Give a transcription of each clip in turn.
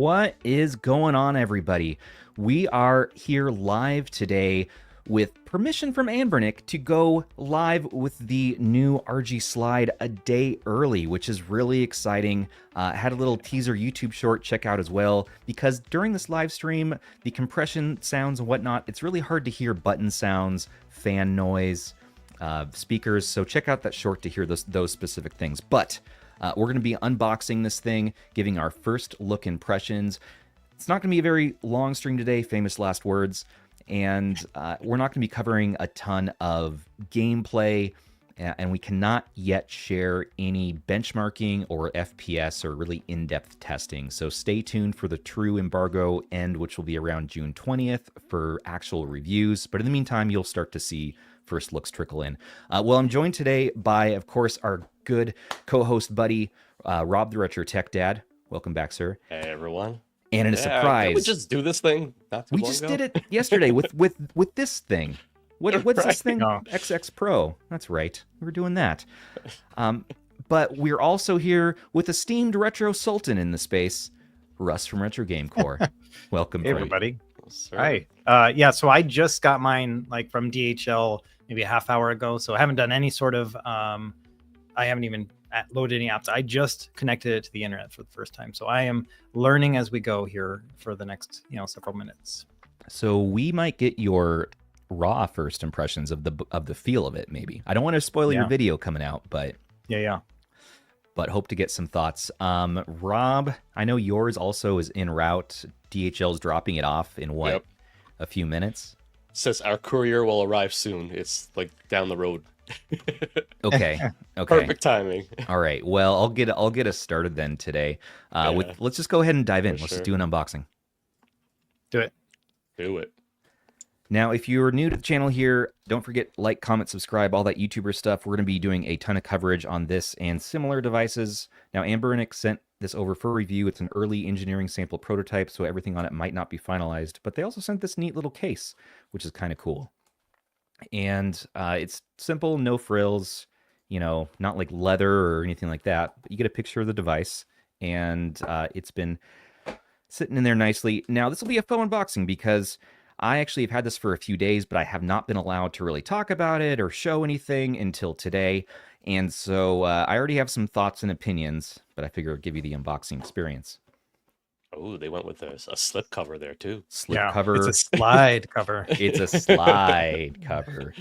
What is going on, everybody? We are here live today with permission from Anbernic to go live with the new RG Slide a day early, which is really exciting. Had a little teaser YouTube short, check out as well, because during this live stream, the compression sounds and whatnot, it's really hard to hear button sounds, fan noise, speakers, so check out that short to hear those specific things. But we're going to be unboxing this thing, giving our first look impressions. It's not going to be a very long stream today, famous last words, and we're not going to be covering a ton of gameplay, and we cannot yet share any benchmarking or FPS or really in-depth testing. So stay tuned for the true embargo end, which will be around June 20th for actual reviews. But in the meantime, you'll start to see first looks trickle in. Well, I'm joined today by, of course, our good co-host buddy, Rob the Retro Tech Dad. Welcome back, sir. Hey, everyone. And in a surprise, can we just do this thing? We just did it yesterday with this thing. What's Right. this thing? XX Pro. That's right. We were doing that. But we're also here with esteemed retro sultan in the space, Russ from Retro Game Core. Welcome, Hey, everybody. Right. Hi. Yeah, so I just got mine like from DHL maybe a half hour ago. So I haven't done any sort of I haven't even loaded any apps. I just connected it to the internet for the first time. So I am learning as we go here for the next, several minutes. So we might get your raw first impressions of the feel of it, maybe. I don't want to spoil your video coming out, but but hope to get some thoughts. Rob, I know yours also is en route. DHL's dropping it off in what? Yep. A few minutes? Says our courier will arrive soon. It's like down the road. Okay. Perfect timing. All right. Well, I'll get us started then today. Let's just go ahead and dive in. Let's just do an unboxing. Do it. Do it. Now, if you're new to the channel here, don't forget like, comment, subscribe, all that YouTuber stuff. We're going to be doing a ton of coverage on this and similar devices. Now, Anbernic sent this over for review. It's an early engineering sample prototype, so everything on it might not be finalized. But they also sent this neat little case, which is kind of cool. And it's simple, no frills, not like leather or anything like that. But you get a picture of the device, and it's been sitting in there nicely. Now, this will be a fun unboxing because I actually have had this for a few days, but I have not been allowed to really talk about it or show anything until today. And so I already have some thoughts and opinions, but I figure I'd give you the unboxing experience. Oh, they went with a slip cover there, too. Slip cover. It's a slide cover. It's a slide cover.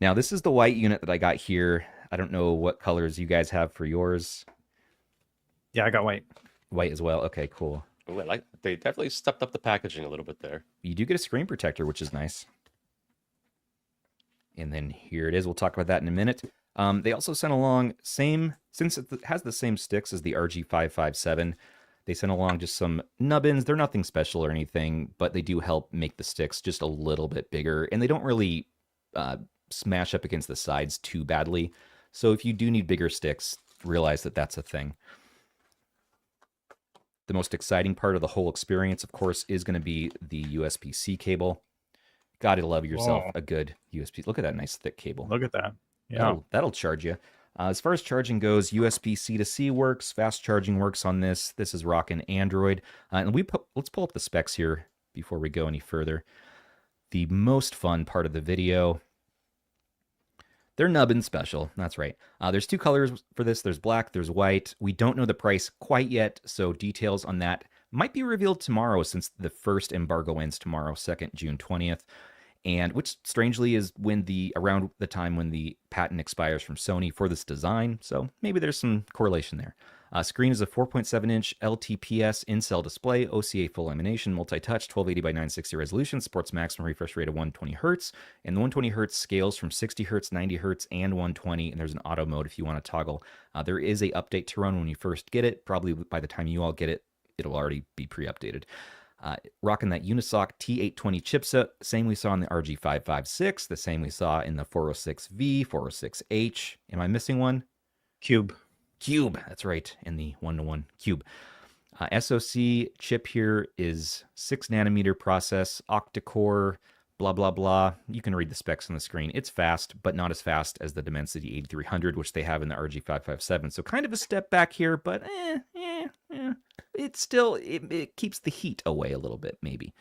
Now, this is the white unit that I got here. I don't know what colors you guys have for yours. Yeah, I got white. White as well. Okay, cool. Ooh, they definitely stepped up the packaging a little bit there. You do get a screen protector, which is nice. And then here it is. We'll talk about that in a minute. They also sent along since it has the same sticks as the RG557, they sent along just some nubbins. They're nothing special or anything, but they do help make the sticks just a little bit bigger, and they don't really smash up against the sides too badly. So if you do need bigger sticks, realize that that's a thing. The most exciting part of the whole experience, of course, is going to be the USB-C cable. Gotta love yourself a good USB. Look at that nice thick cable. Look at that. Yeah. That'll charge you. As far as charging goes, USB-C to C works. Fast charging works on this. This is rocking Android. And let's pull up the specs here before we go any further. The most fun part of the video. They're nubbin special. That's right. There's two colors for this. There's black, there's white. We don't know the price quite yet, so details on that might be revealed tomorrow since the first embargo ends tomorrow, June 20th. And which strangely is around the time when the patent expires from Sony for this design. So maybe there's some correlation there. Screen is a 4.7-inch LTPS in-cell display, OCA full lamination, multi-touch, 1280 by 960 resolution, supports maximum refresh rate of 120 Hz, and the 120 Hz scales from 60 Hz, 90 Hz, and 120, and there's an auto mode if you want to toggle. There is a update to run when you first get it. Probably by the time you all get it, it'll already be pre-updated. Rocking that Unisoc T820 chipset, same we saw in the RG556, the same we saw in the 406V, 406H. Am I missing one? Cube, that's right, in the 1-to-1 Cube. SoC chip here is 6-nanometer process, octa-core, blah, blah, blah. You can read the specs on the screen. It's fast, but not as fast as the Dimensity 8300, which they have in the RG557. So kind of a step back here, but it's still, it keeps the heat away a little bit, maybe.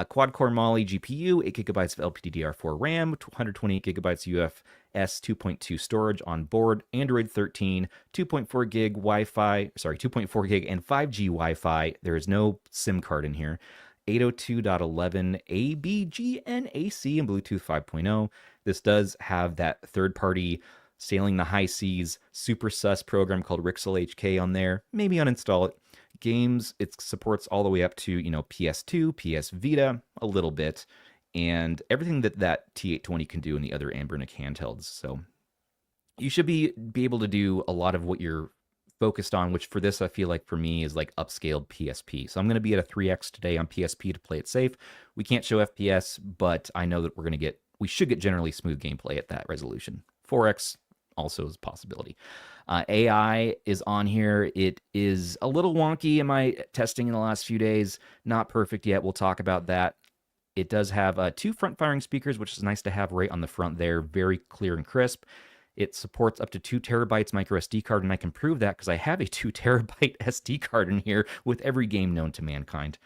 Quad-core Mali-G GPU, 8 gigabytes of LPDDR4 RAM, 128 gigabytes UFS 2.2 storage on board, Android 13, 2.4 gig Wi-Fi, 2.4 gig and 5G Wi-Fi. There is no SIM card in here. 802.11 ABGNAC and Bluetooth 5.0. This does have that third-party sailing the high seas super sus program called Rixel HK on there. Maybe uninstall it. Games, it supports all the way up to, PS2, PS Vita, a little bit, and everything that T820 can do in the other Anbernic handhelds. So you should be able to do a lot of what you're focused on, which for this, I feel like for me is like upscaled PSP. So I'm going to be at a 3X today on PSP to play it safe. We can't show FPS, but I know that we should get generally smooth gameplay at that resolution. 4X also is a possibility. AI is on here. It is a little wonky in my testing in the last few days. Not perfect yet. We'll talk about that. It does have 2 front-firing speakers, which is nice to have right on the front there. Very clear and crisp. It supports up to 2 terabytes microSD card, and I can prove that because I have a 2 terabyte SD card in here with every game known to mankind.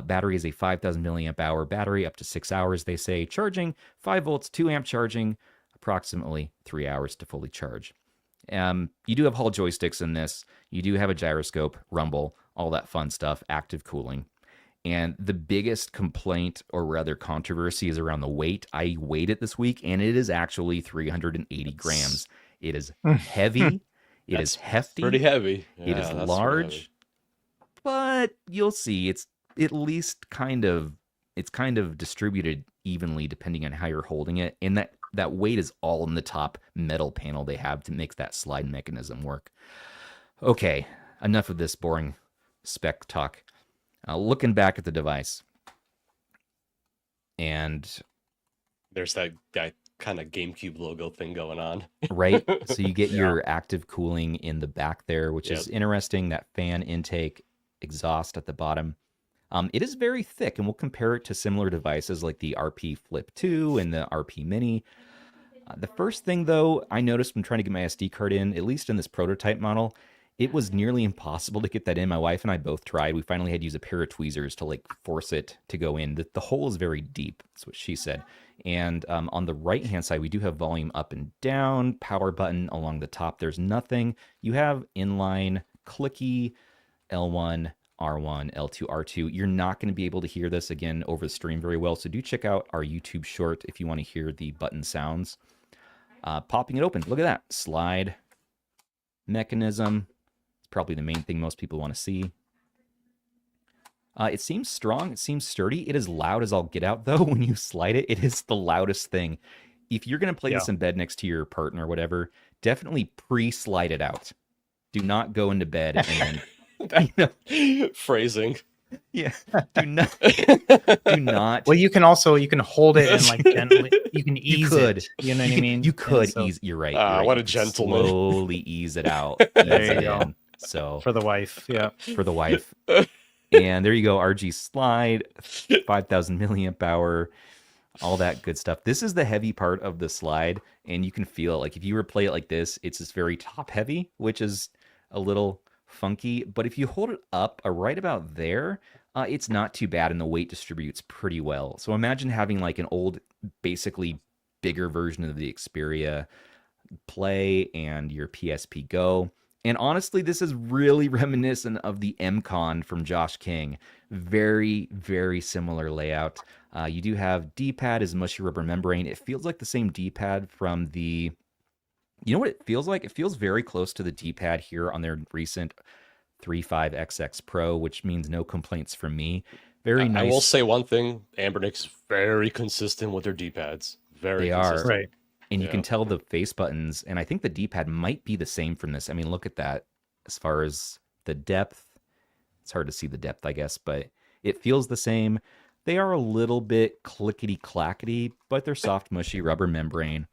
Battery is a 5,000 milliamp hour battery, up to 6 hours, they say. Charging, 5 volts, 2 amp charging, approximately 3 hours to fully charge. You do have Hall joysticks in this. You do have a gyroscope, rumble, all that fun stuff, active cooling. And the biggest complaint, or rather controversy, is around the weight. I weighed it this week, and it is actually 380 grams. It is heavy. It is hefty. Pretty heavy. Yeah, it is large. But you'll see, it's at least it's kind of distributed evenly depending on how you're holding it. And that weight is all in the top metal panel they have to make that slide mechanism work. Okay, enough of this boring spec talk. Looking back at the device, and there's that kind of GameCube logo thing going on. Right? So you get your active cooling in the back there, which is interesting. That fan intake, exhaust at the bottom. It is very thick, and we'll compare it to similar devices like the RP Flip 2 and the RP Mini. The first thing, though, I noticed when trying to get my SD card in, at least in this prototype model, it was nearly impossible to get that in. My wife and I both tried. We finally had to use a pair of tweezers to like force it to go in. The hole is very deep. That's what she said. And on the right-hand side, we do have volume up and down, power button along the top. There's nothing. You have inline, clicky, L1, R1, L2, R2. You're not going to be able to hear this again over the stream very well. So do check out our YouTube short if you want to hear the button sounds. Popping it open. Look at that. Slide mechanism. Probably the main thing most people want to see. It seems strong. It seems sturdy. It is loud as all get out, though. When you slide it, it is the loudest thing. If you're going to play this in bed next to your partner or whatever, definitely pre-slide it out. Do not go into bed and then, phrasing. Yeah. Do not. Well, you can hold it and like gently. You can ease it. You know what I mean? You could ease. You're right. You're right. What a gentleman. Slowly ease it out. There you go. So for the wife, for the wife. And there you go, RG Slide, 5,000 milliamp hour, all that good stuff. This is the heavy part of the slide, and you can feel it. Like if you were to play it like this, it's just very top heavy, which is a little funky. But if you hold it up right about there, it's not too bad, and the weight distributes pretty well. So imagine having like an old, basically bigger version of the Xperia Play and your PSP Go. And honestly, this is really reminiscent of the M-Con from Josh King. Very, very similar layout. You do have D-pad is mushy rubber membrane. It feels like the same D-pad from the... You know what it feels like? It feels very close to the D-pad here on their recent 35XX Pro, which means no complaints from me. Very nice. I will say one thing. Anbernic's very consistent with their D-pads. Very consistent. Are. Right. And you can tell the face buttons, and I think the D-pad might be the same from this. I mean, look at that. As far as the depth, it's hard to see the depth, I guess, but it feels the same. They are a little bit clickety-clackety, but they're soft, mushy rubber membrane.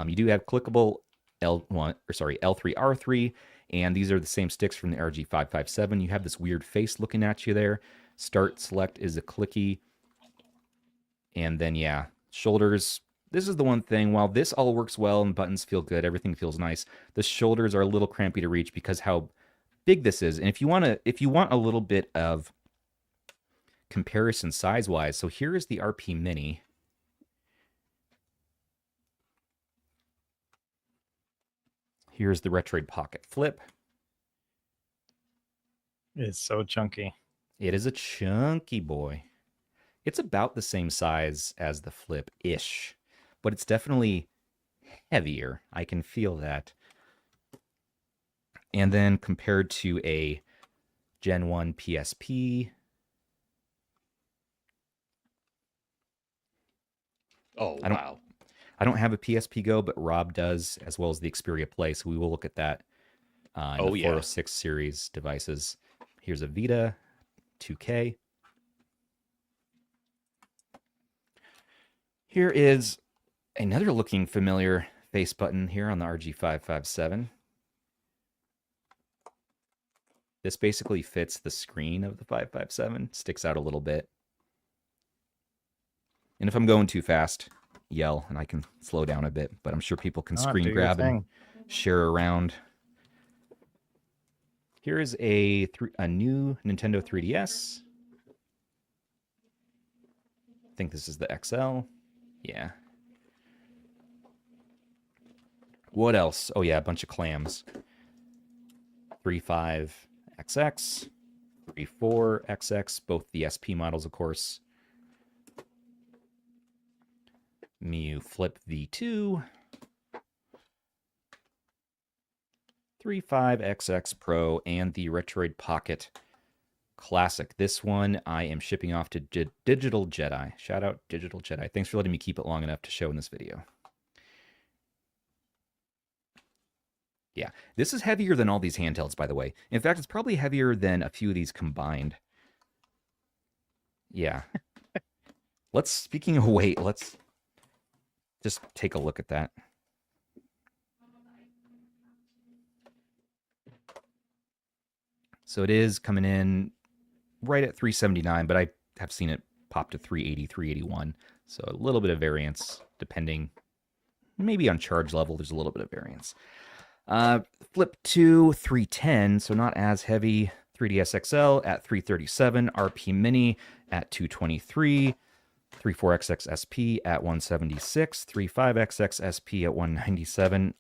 You do have clickable L3R3, and these are the same sticks from the RG557. You have this weird face looking at you there. Start select is a clicky. And then, yeah, shoulders. This is the one thing, while this all works well and buttons feel good, everything feels nice, the shoulders are a little crampy to reach because how big this is. And if you want a little bit of comparison size-wise, so here is the RP Mini. Here's the Retroid Pocket Flip. It's so chunky. It is a chunky boy. It's about the same size as the Flip-ish, but it's definitely heavier. I can feel that. And then compared to a Gen 1 PSP. Oh, wow. I don't have a PSP Go, but Rob does, as well as the Xperia Play, so we will look at that in the 406 series devices. Here's a Vita 2K. Here is another looking familiar face button here on the RG557. This basically fits the screen of the 557, sticks out a little bit. And if I'm going too fast, yell and I can slow down a bit, but I'm sure people can screen grab and share around. Here is a new Nintendo 3DS. I think this is the XL. Yeah. What else? Oh yeah, a bunch of clams. 35XX, 34XX, both the SP models, of course. Miu Flip V2. 35XX Pro, and the Retroid Pocket Classic. This one I am shipping off to Digital Jedi. Shout out Digital Jedi. Thanks for letting me keep it long enough to show in this video. Yeah, this is heavier than all these handhelds, by the way. In fact, it's probably heavier than a few of these combined. Yeah. Speaking of weight, let's just take a look at that. So it is coming in right at 379, but I have seen it pop to 380, 381. So a little bit of variance, depending, maybe on charge level, there's a little bit of variance. Flip 2, 310, so not as heavy. 3DS XL at 337, RP Mini at 223, 34XX SP at 176, 35XX SP at 197,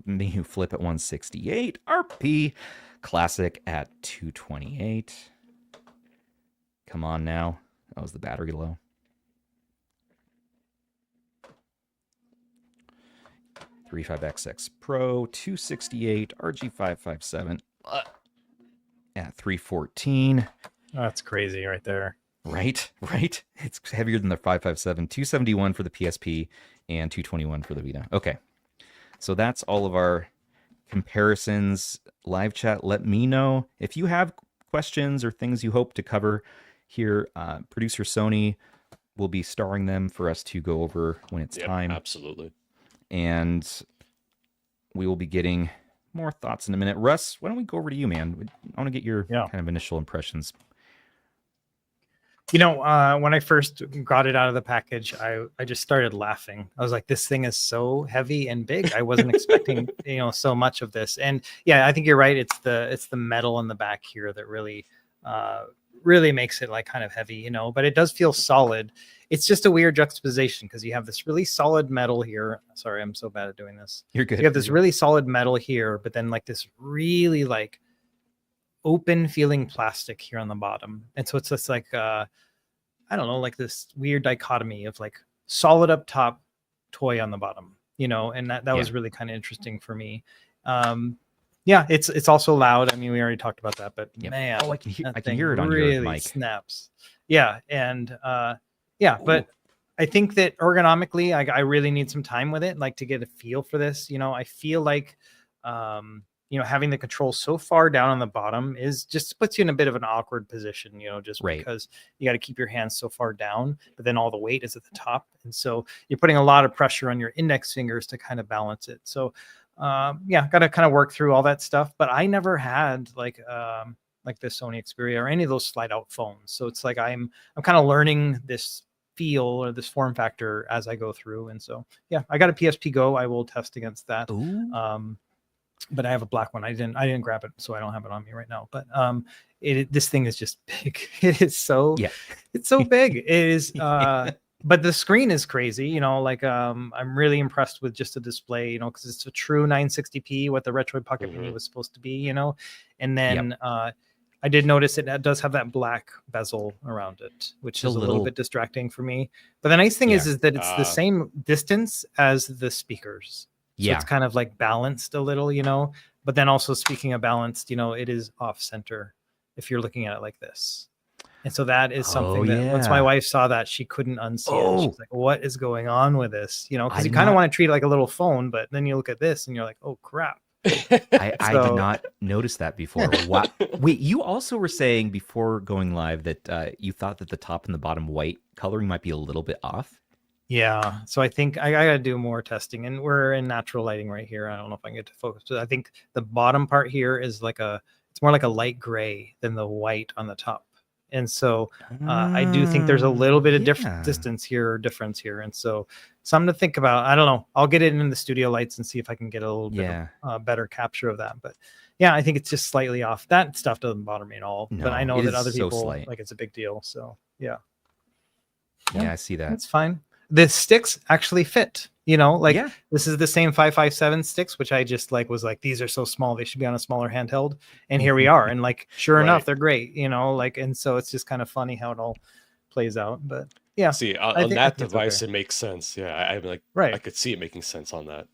Miu Flip at 168, RP Classic at 228. Come on now. That was the battery low. $35XX Pro, 268, RG557 at 314. That's crazy right there. Right. It's heavier than the 557. 271 for the PSP and 221 for the Vita. Okay. So that's all of our comparisons. Live chat, let me know if you have questions or things you hope to cover here. Producer Sony will be starring them for us to go over when it's time. Absolutely. And we will be getting more thoughts in a minute. Russ, why don't we go over to you, man? I want to get your kind of initial impressions. You know, when I first got it out of the package, I just started laughing. I was like, this thing is so heavy and big. I wasn't expecting, so much of this. And yeah, I think you're right. It's the metal in the back here that really makes it like kind of heavy, but it does feel solid. It's just a weird juxtaposition because you have this really solid metal here. Sorry, I'm so bad at doing this. You're good. You have this really solid metal here, but then like this really like open feeling plastic here on the bottom. And so it's just like, I don't know, like this weird dichotomy of like solid up top, toy on the bottom, and that was really kind of interesting for me. Yeah, it's also loud. I mean, we already talked about that, but man, I can hear it on really your mic. Snaps. Yeah, and but I think that ergonomically, I really need some time with it, like to get a feel for this. I feel like, having the control so far down on the bottom is just puts you in a bit of an awkward position, just because you got to keep your hands so far down, but then all the weight is at the top. And so you're putting a lot of pressure on your index fingers to kind of balance it. So, got to kind of work through all that stuff. But I never had like the Sony Xperia or any of those slide out phones. So it's like I'm kind of learning this feel or this form factor as I go through. And so, yeah, I got a PSP Go. I will test against that. but I have a black one. I didn't grab it, so I don't have it on me right now. But this thing is just big. It is so it's so big. It is but the screen is crazy, you know, like I'm really impressed with just the display, you know, because it's a true 960p, what the Retroid Pocket Mini was supposed to be, you know. And then I did notice it does have that black bezel around it, which is a little bit distracting for me. But the nice thing is that it's the same distance as the speakers. So it's kind of like balanced a little, you know. But then also, speaking of balanced, you know, it is off center if you're looking at it like this. And so that is something that once my wife saw that, she couldn't unsee it. She's like, what is going on with this? You know, because you kind of want to treat it like a little phone, but then you look at this and you're like, oh, crap. I did not notice that before. Wow. Wait, you also were saying before going live that you thought that the top and the bottom white coloring might be a little bit off? Yeah. So I think I got to do more testing. And we're in natural lighting right here. I don't know if I can get to focus. I think the bottom part here is it's more like a light gray than the white on the top. And so I do think there's a little bit of difference here. And so something to think about. I don't know. I'll get it in the studio lights and see if I can get a little bit of, better capture of that. But yeah, I think it's just slightly off. That stuff doesn't bother me at all. No, but I know that other people like it's a big deal. So yeah. Yeah, I see that. That's fine. The sticks actually fit. You know, this is the same 557 sticks, which I just was like, these are so small, they should be on a smaller handheld. And here we are. And sure enough, they're great, you know, and so it's just kind of funny how it all plays out. But yeah. See, on that device, it makes sense. Yeah. I'm like, I could see it making sense on that.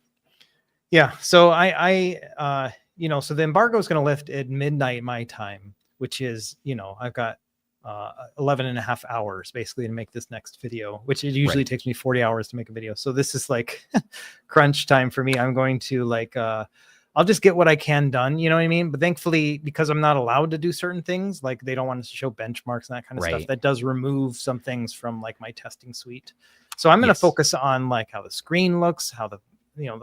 Yeah. So you know, so the embargo is going to lift at midnight my time, which is, you know, I've got 11 and a half hours basically to make this next video, which it usually takes me 40 hours to make a video. So this is like crunch time for me. I'm going to I'll just get what I can done, you know what I mean? But thankfully, because I'm not allowed to do certain things, like they don't want us to show benchmarks and that kind of stuff, that does remove some things from my testing suite. So I'm going to focus on how the screen looks, how the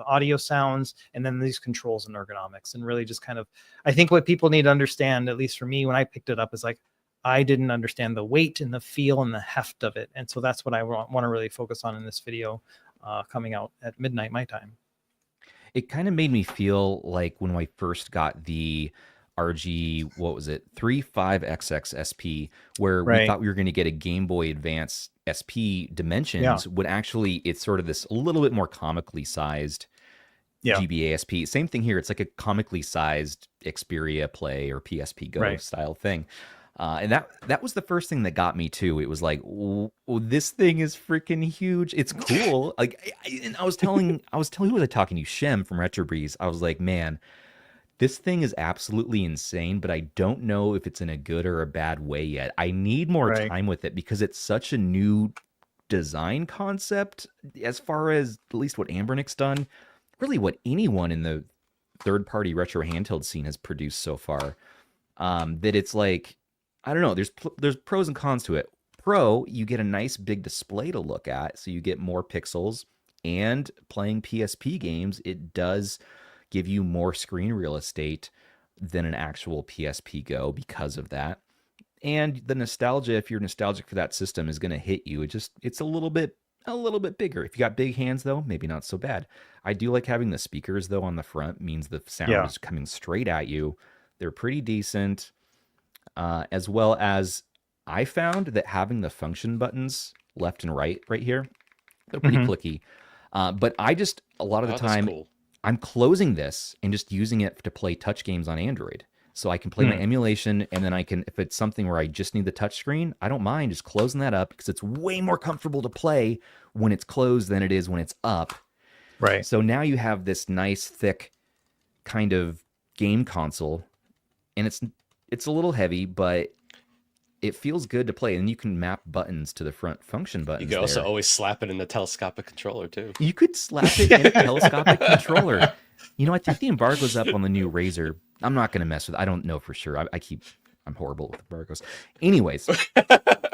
audio sounds, and then these controls and ergonomics, and really just kind of, I think what people need to understand, at least for me, when I picked it up, is I didn't understand the weight and the feel and the heft of it. And so that's what I want to really focus on in this video coming out at midnight my time. It kind of made me feel like when I first got the RG, 35XX SP, where we thought we were going to get a Game Boy Advance SP dimensions, when actually it's sort of this a little bit more comically sized GBA SP. Same thing here. It's like a comically sized Xperia Play or PSP Go style thing. And that was the first thing that got me too. It was like, this thing is freaking huge. It's cool. And I was telling who was I talking to? Shem from Retro Breeze. I was like, man, this thing is absolutely insane, but I don't know if it's in a good or a bad way yet. I need more time with it because it's such a new design concept as far as at least what Anbernic's done, really what anyone in the third-party retro handheld scene has produced so far. That it's like, I don't know. There's pros and cons to it. Pro, you get a nice big display to look at, so you get more pixels. And playing PSP games, it does give you more screen real estate than an actual PSP Go because of that. And the nostalgia, if you're nostalgic for that system, is going to hit you. It's a little bit bigger. If you got big hands, though, maybe not so bad. I do like having the speakers though on the front. Means the sound is coming straight at you. They're pretty decent. As well as I found that having the function buttons left and right here, they're pretty clicky. But I just, a lot of the time, I'm closing this and just using it to play touch games on Android. So I can play my emulation, and then I can, if it's something where I just need the touch screen, I don't mind just closing that up because it's way more comfortable to play when it's closed than it is when it's up. Right. So now you have this nice, thick kind of game console, and it's a little heavy, but it feels good to play. And you can map buttons to the front function buttons. You can also always slap it in the telescopic controller, too. You could slap it in a telescopic controller. You know, I think the embargo's up on the new Razer. I'm not going to mess with it. I don't know for sure. I'm horrible with embargoes. Anyways,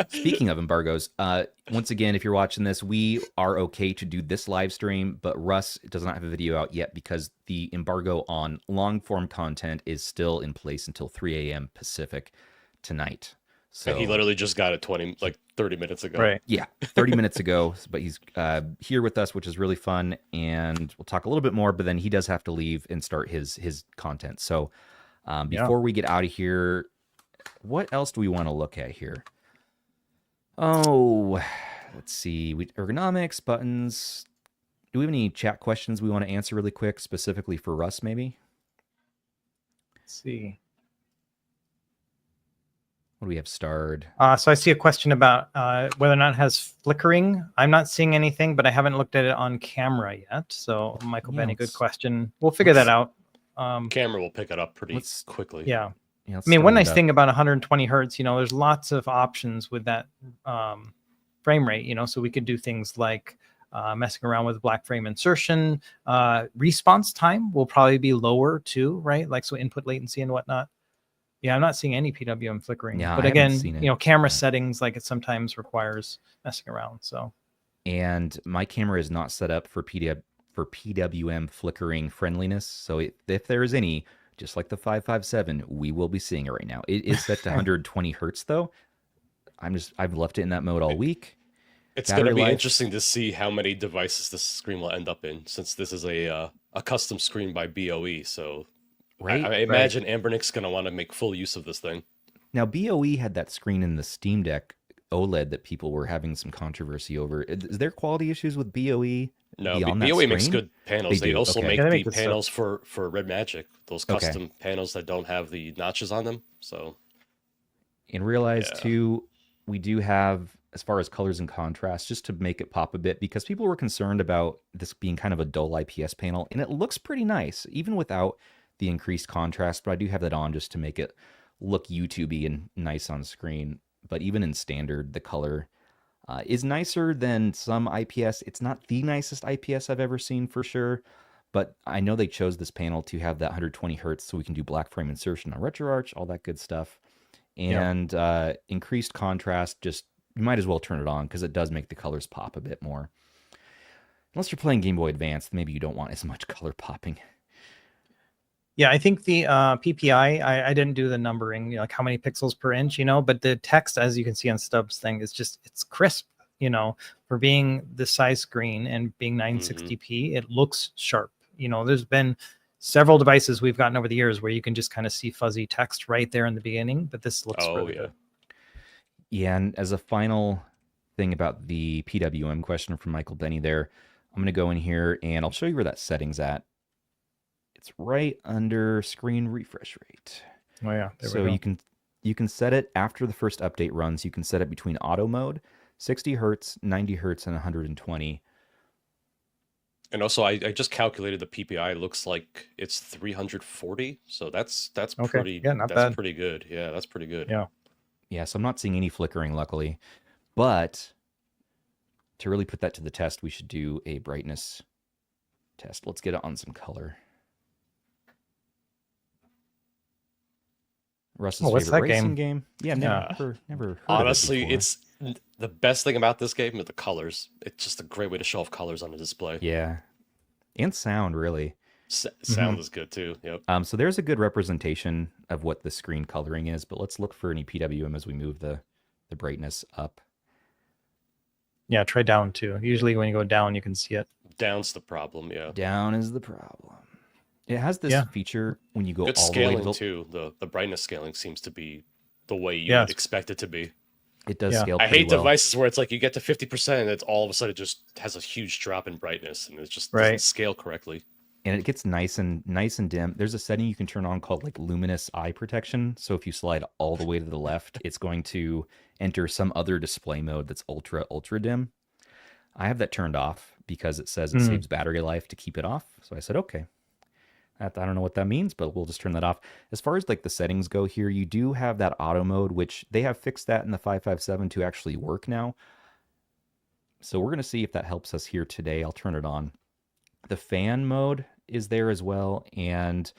speaking of embargoes, once again, if you're watching this, we are okay to do this live stream, but Russ does not have a video out yet because the embargo on long form content is still in place until 3 a.m. Pacific tonight. So And he literally just got it 30 minutes ago. Right. yeah, 30 minutes ago, but he's here with us, which is really fun. And we'll talk a little bit more, but then he does have to leave and start his content. So before we get out of here, what else do we want to look at here? Oh, let's see. Ergonomics, buttons. Do we have any chat questions we want to answer really quick, specifically for Russ, maybe? Let's see. What do we have starred? So I see a question about whether or not it has flickering. I'm not seeing anything, but I haven't looked at it on camera yet. So Michael Yeah, Benny, good question. We'll figure that out. Camera will pick it up pretty Let's- quickly. Yeah. Yeah, I mean, one start nice it up. thing about 120 hertz, there's lots of options with that frame rate, so we could do things like messing around with black frame insertion. Response time will probably be lower too, right? Like, so input latency and whatnot. Yeah, I'm not seeing any PWM flickering. Yeah, but I haven't again, seen it. camera Yeah. settings, like it sometimes requires messing around. So And my camera is not set up for PWM flickering friendliness. So if there is any, just like the 557, we will be seeing it right now. It is set to 120 hertz though. I've left it in that mode all week. It's Battery going to be life. interesting to see how many devices this screen will end up in, since this is a custom screen by BOE. So Right? I imagine Anbernic's going to want to make full use of this thing. Now, BOE had that screen in the Steam Deck OLED that people were having some controversy over. Is there quality issues with BOE? No, beyond that BOE makes screen? good panels. They They do, also okay. make Yeah, they the make good stuff. panels for Red Magic, those Okay. custom panels that don't have the notches on them. So And realize Yeah. too, we do have, as far as colors and contrast, just to make it pop a bit, because people were concerned about this being kind of a dull IPS panel, and it looks pretty nice, even without the increased contrast, but I do have that on just to make it look YouTubey and nice on screen. But even in standard, the color is nicer than some IPS. It's not the nicest IPS I've ever seen for sure, but I know they chose this panel to have that 120 hertz so we can do black frame insertion on RetroArch, all that good stuff. And increased contrast, just you might as well turn it on because it does make the colors pop a bit more. Unless you're playing Game Boy Advance, maybe you don't want as much color popping. yeah, I think the PPI, I didn't do the numbering, like how many pixels per inch, but the text, as you can see on Stubbs thing, is just, it's crisp, for being the size screen and being 960p, it looks sharp. There's been several devices we've gotten over the years where you can just kind of see fuzzy text right there in the beginning, but this looks really good. Yeah, and as a final thing about the PWM question from Michael Benny there, I'm going to go in here and I'll show you where that setting's at. It's right under screen refresh rate. Oh yeah, there So we go. you can set it after the first update runs. You can set it between auto mode, 60 hertz, 90 hertz, and 120. And also, I just calculated the PPI. It looks like it's 340. So that's Okay. pretty. Yeah, not that's bad. pretty good. Yeah, that's pretty good. Yeah. Yeah, so I'm not seeing any flickering, luckily. But to really put that to the test, we should do a brightness test. Let's get it on some color. Russ's what's favorite that racing game? game. Yeah, never heard Honestly, of it before. it's the best thing about this game is the colors. It's just a great way to show off colors on a display. Yeah. And sound, really. Sound is good too. Yep. So there's a good representation of what the screen coloring is, but let's look for any PWM as we move the brightness up. Yeah, try down too. Usually when you go down, you can see it. Down's the problem. Yeah. Down is the problem. It has this feature when you go Good all the way scaling to too. The brightness scaling seems to be the way you Yeah. would expect it to be. It does Yeah. scale I pretty hate well. devices where it's like you get to 50% and it's all of a sudden it just has a huge drop in brightness and it just doesn't Right. scale correctly. And it gets nice and dim. There's a setting you can turn on called like luminous eye protection. So if you slide all the way to the left, it's going to enter some other display mode that's ultra dim. I have that turned off because it says it saves battery life to keep it off. So I said, okay. I don't know what that means, but we'll just turn that off. As far as like the settings go here, you do have that auto mode, which they have fixed that in the 557 to actually work now. So we're going to see if that helps us here today. I'll turn it on. The fan mode is there as well, and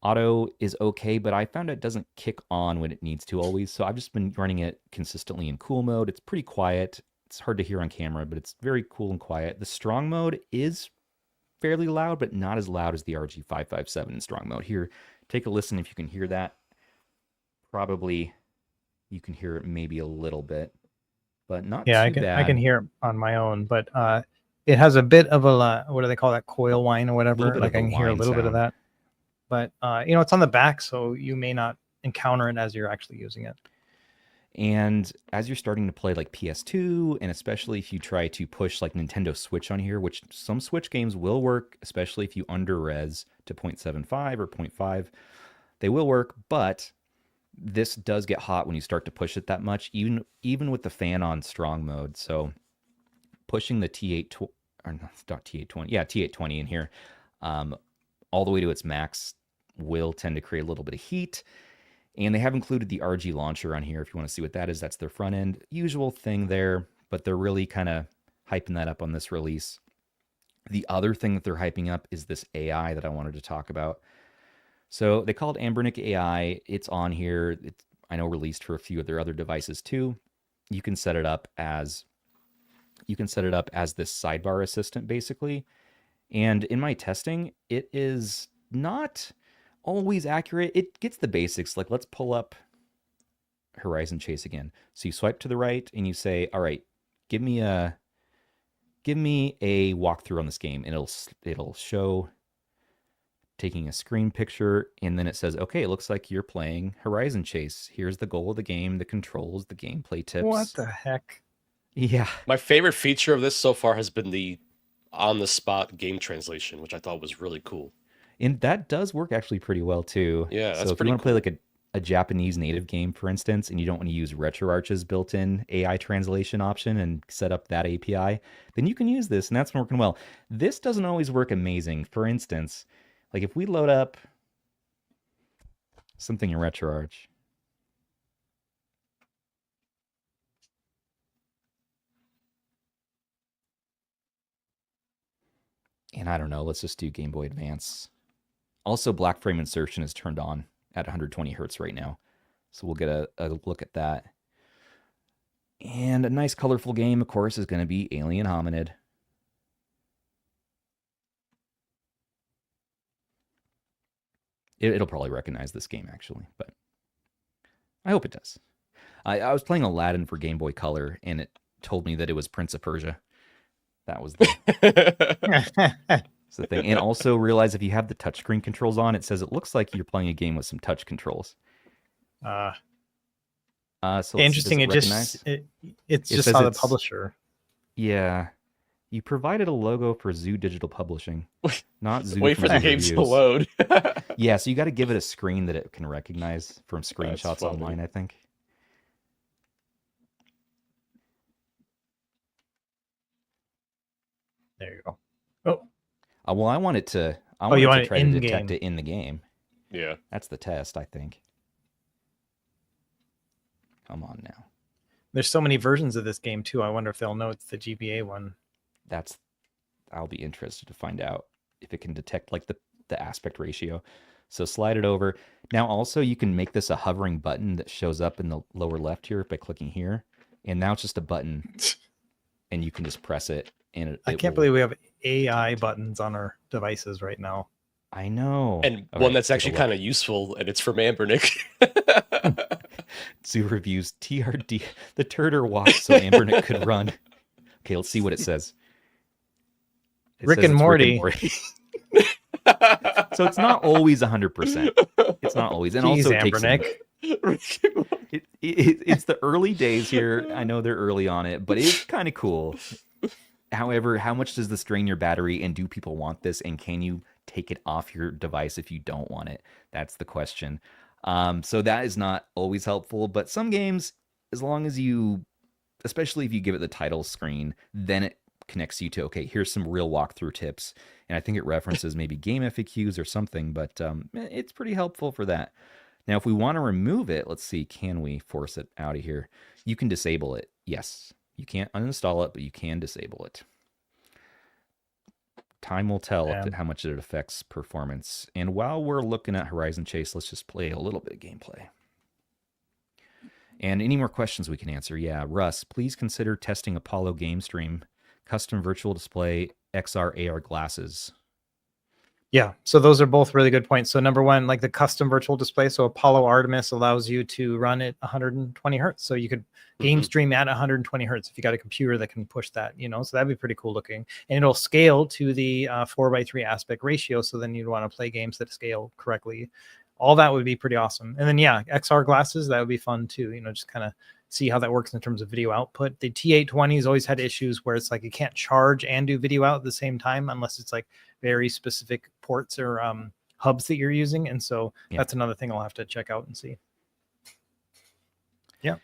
auto is okay, but I found it doesn't kick on when it needs to always. So I've just been running it consistently in cool mode. It's pretty quiet. It's hard to hear on camera, but it's very cool and quiet. The strong mode is fairly loud, but not as loud as the RG557 in strong mode. Here, take a listen if you can hear that. Probably You can hear it maybe a little bit, but not Yeah, too bad. I can hear it on my own, but it has a bit of a what do they call that, coil whine or whatever. bit Like of I the can hear a whine little bit of sound. that. But it's on the back, so you may not encounter it as you're actually using it. And as you're starting to play like PS2, and especially if you try to push like Nintendo Switch on here, which some Switch games will work, especially if you under-res to 0.75 or 0.5, they will work, but this does get hot when you start to push it that much, even with the fan on strong mode. So pushing the T820, or not T820, yeah, T820 in here, all the way to its max will tend to create a little bit of heat. And they have included the RG launcher on here if you want to see what that is. That's their front end. Usual thing there, but they're really kind of hyping that up on this release. The other thing that they're hyping up is this AI that I wanted to talk about. So they call it Anbernic AI. It's on here. It's, I know, released for a few of their other devices too. You can set it up as this sidebar assistant basically. And in my testing, it is not always accurate. It gets the basics. Like, let's pull up Horizon Chase again. So you swipe to the right and you say, all right, give me a walkthrough on this game. And it'll show taking a screen picture, and then it says, okay, it looks like you're playing Horizon Chase. Here's the goal of the game, the controls, the gameplay tips. What the heck? Yeah. My favorite feature of this so far has been the on-the-spot game translation, which I thought was really cool. And that does work actually pretty well too. Yeah, that's so if pretty you want to cool. play like a Japanese native game, for instance, and you don't want to use RetroArch's built-in AI translation option and set up that API, then you can use this, and that's working well. This doesn't always work amazing. For instance, like if we load up something in RetroArch, and I don't know, let's just do Game Boy Advance. Also, black frame insertion is turned on at 120 hertz right now. So we'll get a look at that. And a nice colorful game, of course, is going to be Alien Hominid. It'll probably recognize this game, actually, but I hope it does. I was playing Aladdin for Game Boy Color, and it told me that it was Prince of Persia. That was the thing. And also realize if you have the touchscreen controls on, it says it looks like you're playing a game with some touch controls. So interesting. It's just how the publisher. Yeah. You provided a logo for Zoo Digital Publishing, not Zoo. Wait for the games to load. Yeah, so you got to give it a screen that it can recognize from screenshots online, I think. There you go. Oh. Well, I want it to. I want to try to detect it in the game. Yeah, that's the test, I think. Come on now. There's so many versions of this game too. I wonder if they'll know it's the GBA one. I'll be interested to find out if it can detect like the aspect ratio. So slide it over. Now also you can make this a hovering button that shows up in the lower left here by clicking here. And now it's just a button and you can just press it. And I can't believe we have AI buttons on our devices right now. I know. And one that's actually kind of useful, and it's from Anbernic. Zoo reviews TRD, the turtle walked so Anbernic could run. Okay, let's see what it says. Rick and Morty. So it's not always 100%. It's not always. And jeez, also Anbernic. It's the early days here. I know they're early on it, but it's kind of cool. However, how much does this drain your battery, and do people want this, and can you take it off your device if you don't want it? That's the question. So that is not always helpful, but some games, as long as you, especially if you give it the title screen, then it connects you to, okay, here's some real walkthrough tips. And I think it references maybe game FAQs or something, but it's pretty helpful for that. Now, if we want to remove it, let's see, can we force it out of here? You can disable it. Yes. You can't uninstall it, but you can disable it. Time will tell how much it affects performance. And while we're looking at Horizon Chase, let's just play a little bit of gameplay. And any more questions we can answer? Yeah, Russ, please consider testing Apollo Game Stream, custom virtual display, XR AR glasses. Yeah, so those are both really good points. So number one, like the custom virtual display. So Apollo Artemis allows you to run at 120 hertz. So you could game stream at 120 hertz if you got a computer that can push that, so that'd be pretty cool looking. And it'll scale to the 4:3 aspect ratio. So then you'd want to play games that scale correctly. All that would be pretty awesome. And then, yeah, XR glasses, that would be fun too, just kind of see how that works in terms of video output. The T820s always had issues where it's like you can't charge and do video out at the same time unless it's like very specific ports or hubs that you're using. And so that's another thing I'll have to check out and see. Yeah.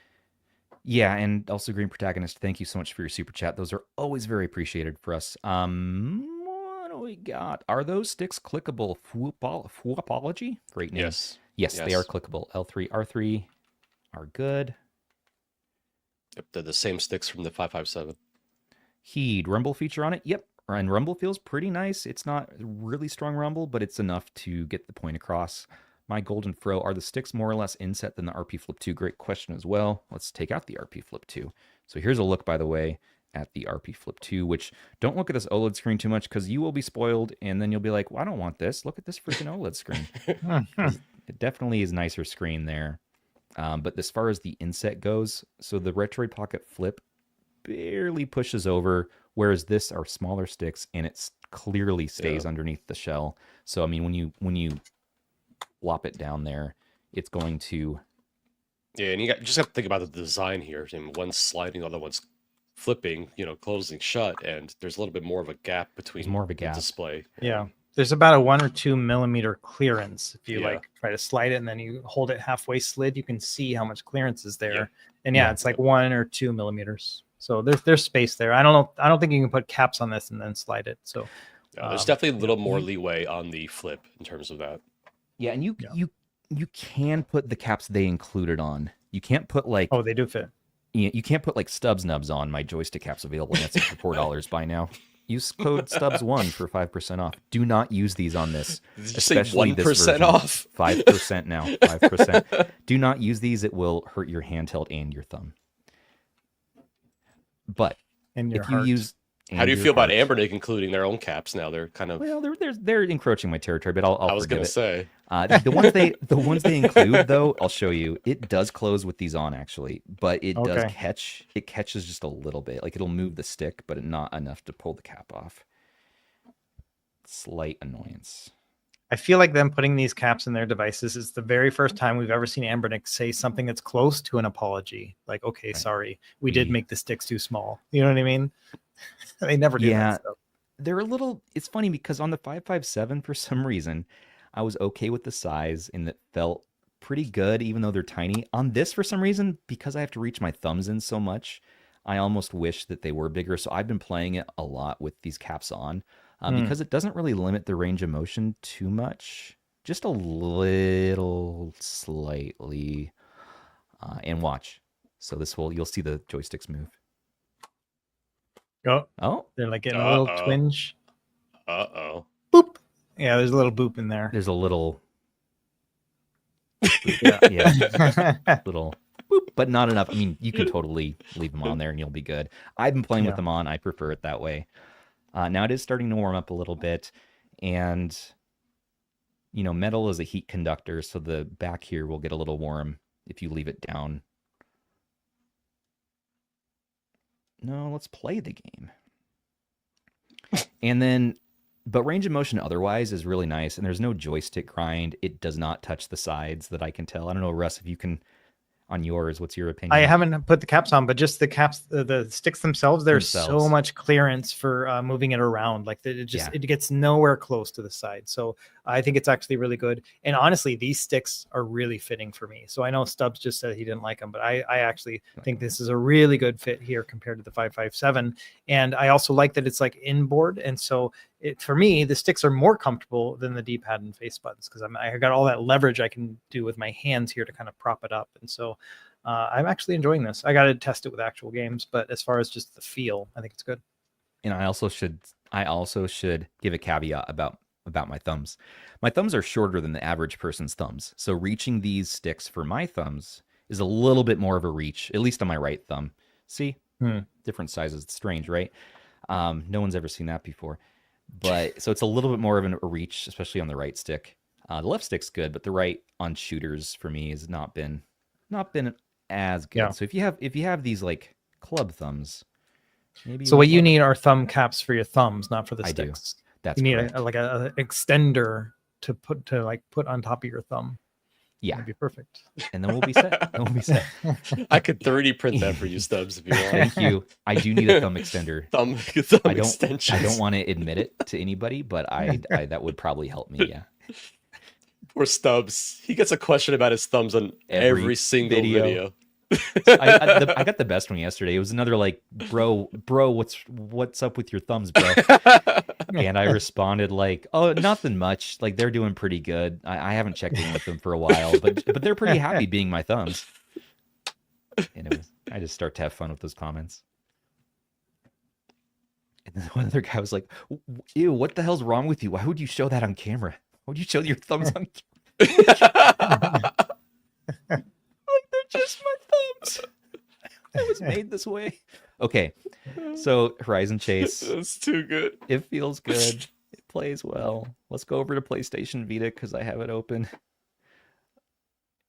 Yeah, and also Green Protagonist, thank you so much for your super chat. Those are always very appreciated for us. What do we got? Are those sticks clickable? Fwoopology? Great name. Yes, they are clickable. L3, R3 are good. Yep, they're the same sticks from the 557. Heed rumble feature on it. Yep. And rumble feels pretty nice. It's not really strong rumble, but it's enough to get the point across. My golden fro, are the sticks more or less inset than the RP Flip 2? Great question as well. Let's take out the RP Flip 2. So here's a look, by the way, at the RP Flip 2, which don't look at this OLED screen too much because you will be spoiled, and then you'll be like, well, I don't want this. Look at this freaking OLED screen. It definitely is a nicer screen there. But as far as the inset goes, so the Retroid Pocket Flip barely pushes over, whereas this are smaller sticks and it clearly stays underneath the shell. So I mean, when you flop it down there, it's going to. Yeah, and you just have to think about the design here. I mean, one's sliding, the other one's flipping, closing shut, and there's a little bit more of a gap between the display. Yeah. There's about a 1 or 2 millimeter clearance. If you like try to slide it and then you hold it halfway slid, you can see how much clearance is there. Yeah. And it's like 1 or 2 millimeters. So there's space there. I don't know. I don't think you can put caps on this and then slide it. So there's definitely a little more leeway on the flip in terms of that. Yeah, and you can put the caps they included on. You can't put like they do fit. You can't put like Stubbs nubs on. My joystick caps available. And that's for $4 by now. Use code Stubbs1 for 5% off. Do not use these on this. Did you say 1% off? 5% now. 5%. Do not use these. It will hurt your handheld and your thumb. But if you use, how do you feel about Anbernic including their own caps now? They're kind of they're encroaching my territory, but I was going to say the ones they include though, I'll show you. It does close with these on actually, but it does catch. It catches just a little bit, like it'll move the stick, but not enough to pull the cap off. Slight annoyance. I feel like them putting these caps in their devices is the very first time we've ever seen Anbernic say something that's close to an apology. Like, okay, sorry, we did make the sticks too small. You know what I mean? They never do that stuff. They're a little, it's funny because on the 557, for some reason, I was okay with the size and it felt pretty good, even though they're tiny. On this, for some reason, because I have to reach my thumbs in so much, I almost wish that they were bigger. So I've been playing it a lot with these caps on. Because it doesn't really limit the range of motion too much, just a little slightly, and watch. So you'll see the joysticks move. Oh, they're like getting a little twinge. Boop. Yeah, there's a little boop in there. There's a little, little boop, but not enough. I mean, you can totally leave them on there and you'll be good. I've been playing with them on. I prefer it that way. Now it is starting to warm up a little bit, and metal is a heat conductor, so the back here will get a little warm if you leave it down. No, let's play the game. And then, but range of motion otherwise is really nice, and there's no joystick grind. It does not touch the sides that I can tell. I don't know, Russ, if you can. On yours, what's your opinion? I haven't put the caps on, but just the caps, the sticks themselves, there's so much clearance for moving it around. Like it gets nowhere close to the side. So I think it's actually really good. And honestly, these sticks are really fitting for me. So I know Stubbs just said he didn't like them, but I actually think this is a really good fit here compared to the 557. And I also like that it's like inboard. And so for me, the sticks are more comfortable than the D-pad and face buttons because I got all that leverage I can do with my hands here to kind of prop it up. And so I'm actually enjoying this. I got to test it with actual games, but as far as just the feel, I think it's good. And I also should give a caveat about my thumbs. My thumbs are shorter than the average person's thumbs. So reaching these sticks for my thumbs is a little bit more of a reach, at least on my right thumb. See? Different sizes. It's strange, right? No one's ever seen that before. But so it's a little bit more of a reach, especially on the right stick. The left stick's good, but the right on shooters for me has not been as good. Yeah. So if you have these like club thumbs, maybe. So what you need are thumb caps for your thumbs, not for the I do. sticks. That's you need correct. a extender to put on top of your thumb. Yeah, that'd be perfect. And then we'll be set. I could 3D print that for you, Stubbs, if you want. Thank you. I do need a thumb extender. Thumb extensions. I don't want to admit it to anybody, but I that would probably help me. Yeah. Poor Stubbs. He gets a question about his thumbs on every single video. I got the best one yesterday. It was another like, bro, what's up with your thumbs, bro? And I responded like, oh, nothing much. Like they're doing pretty good. I haven't checked in with them for a while, but they're pretty happy being my thumbs. And I just start to have fun with those comments. And then one other guy was like, ew, what the hell's wrong with you? Why would you show that on camera? Why would you show your thumbs on camera? They're just my thumbs. I was made this way. Okay, so Horizon Chase. That's too good. It feels good. It plays well. Let's go over to PlayStation Vita because I have it open.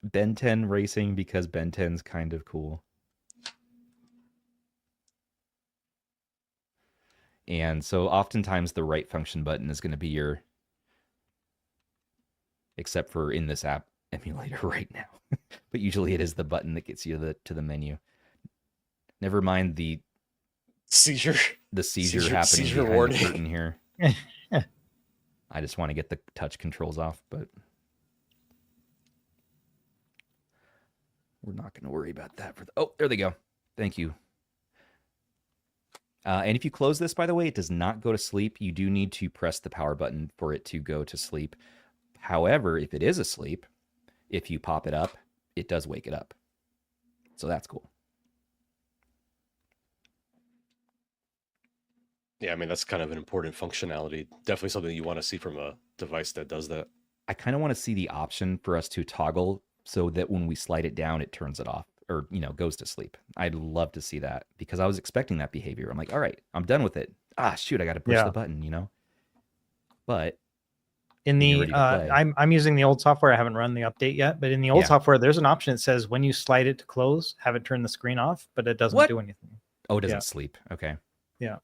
Ben 10 Racing because Ben 10's kind of cool. And so oftentimes the right function button is going to be your, except for in this app emulator right now. But usually it is the button that gets you to the menu. Never mind the seizure happening seizure behind warning. the curtain here. I just want to get the touch controls off, but we're not going to worry about that. Oh, there they go. Thank you. And if you close this, by the way, it does not go to sleep. You do need to press the power button for it to go to sleep. However, if it is asleep, if you pop it up, it does wake it up. So that's cool. Yeah, I mean, that's kind of an important functionality. Definitely something you want to see from a device that does that. I kind of want to see the option for us to toggle so that when we slide it down, it turns it off or, goes to sleep. I'd love to see that because I was expecting that behavior. I'm like, all right, I'm done with it. Ah, shoot, I got to push the button, But in the I'm using the old software. I haven't run the update yet, but in the old software, there's an option that says when you slide it to close, have it turn the screen off, but it doesn't do anything. Oh, it doesn't sleep. Okay. Yeah.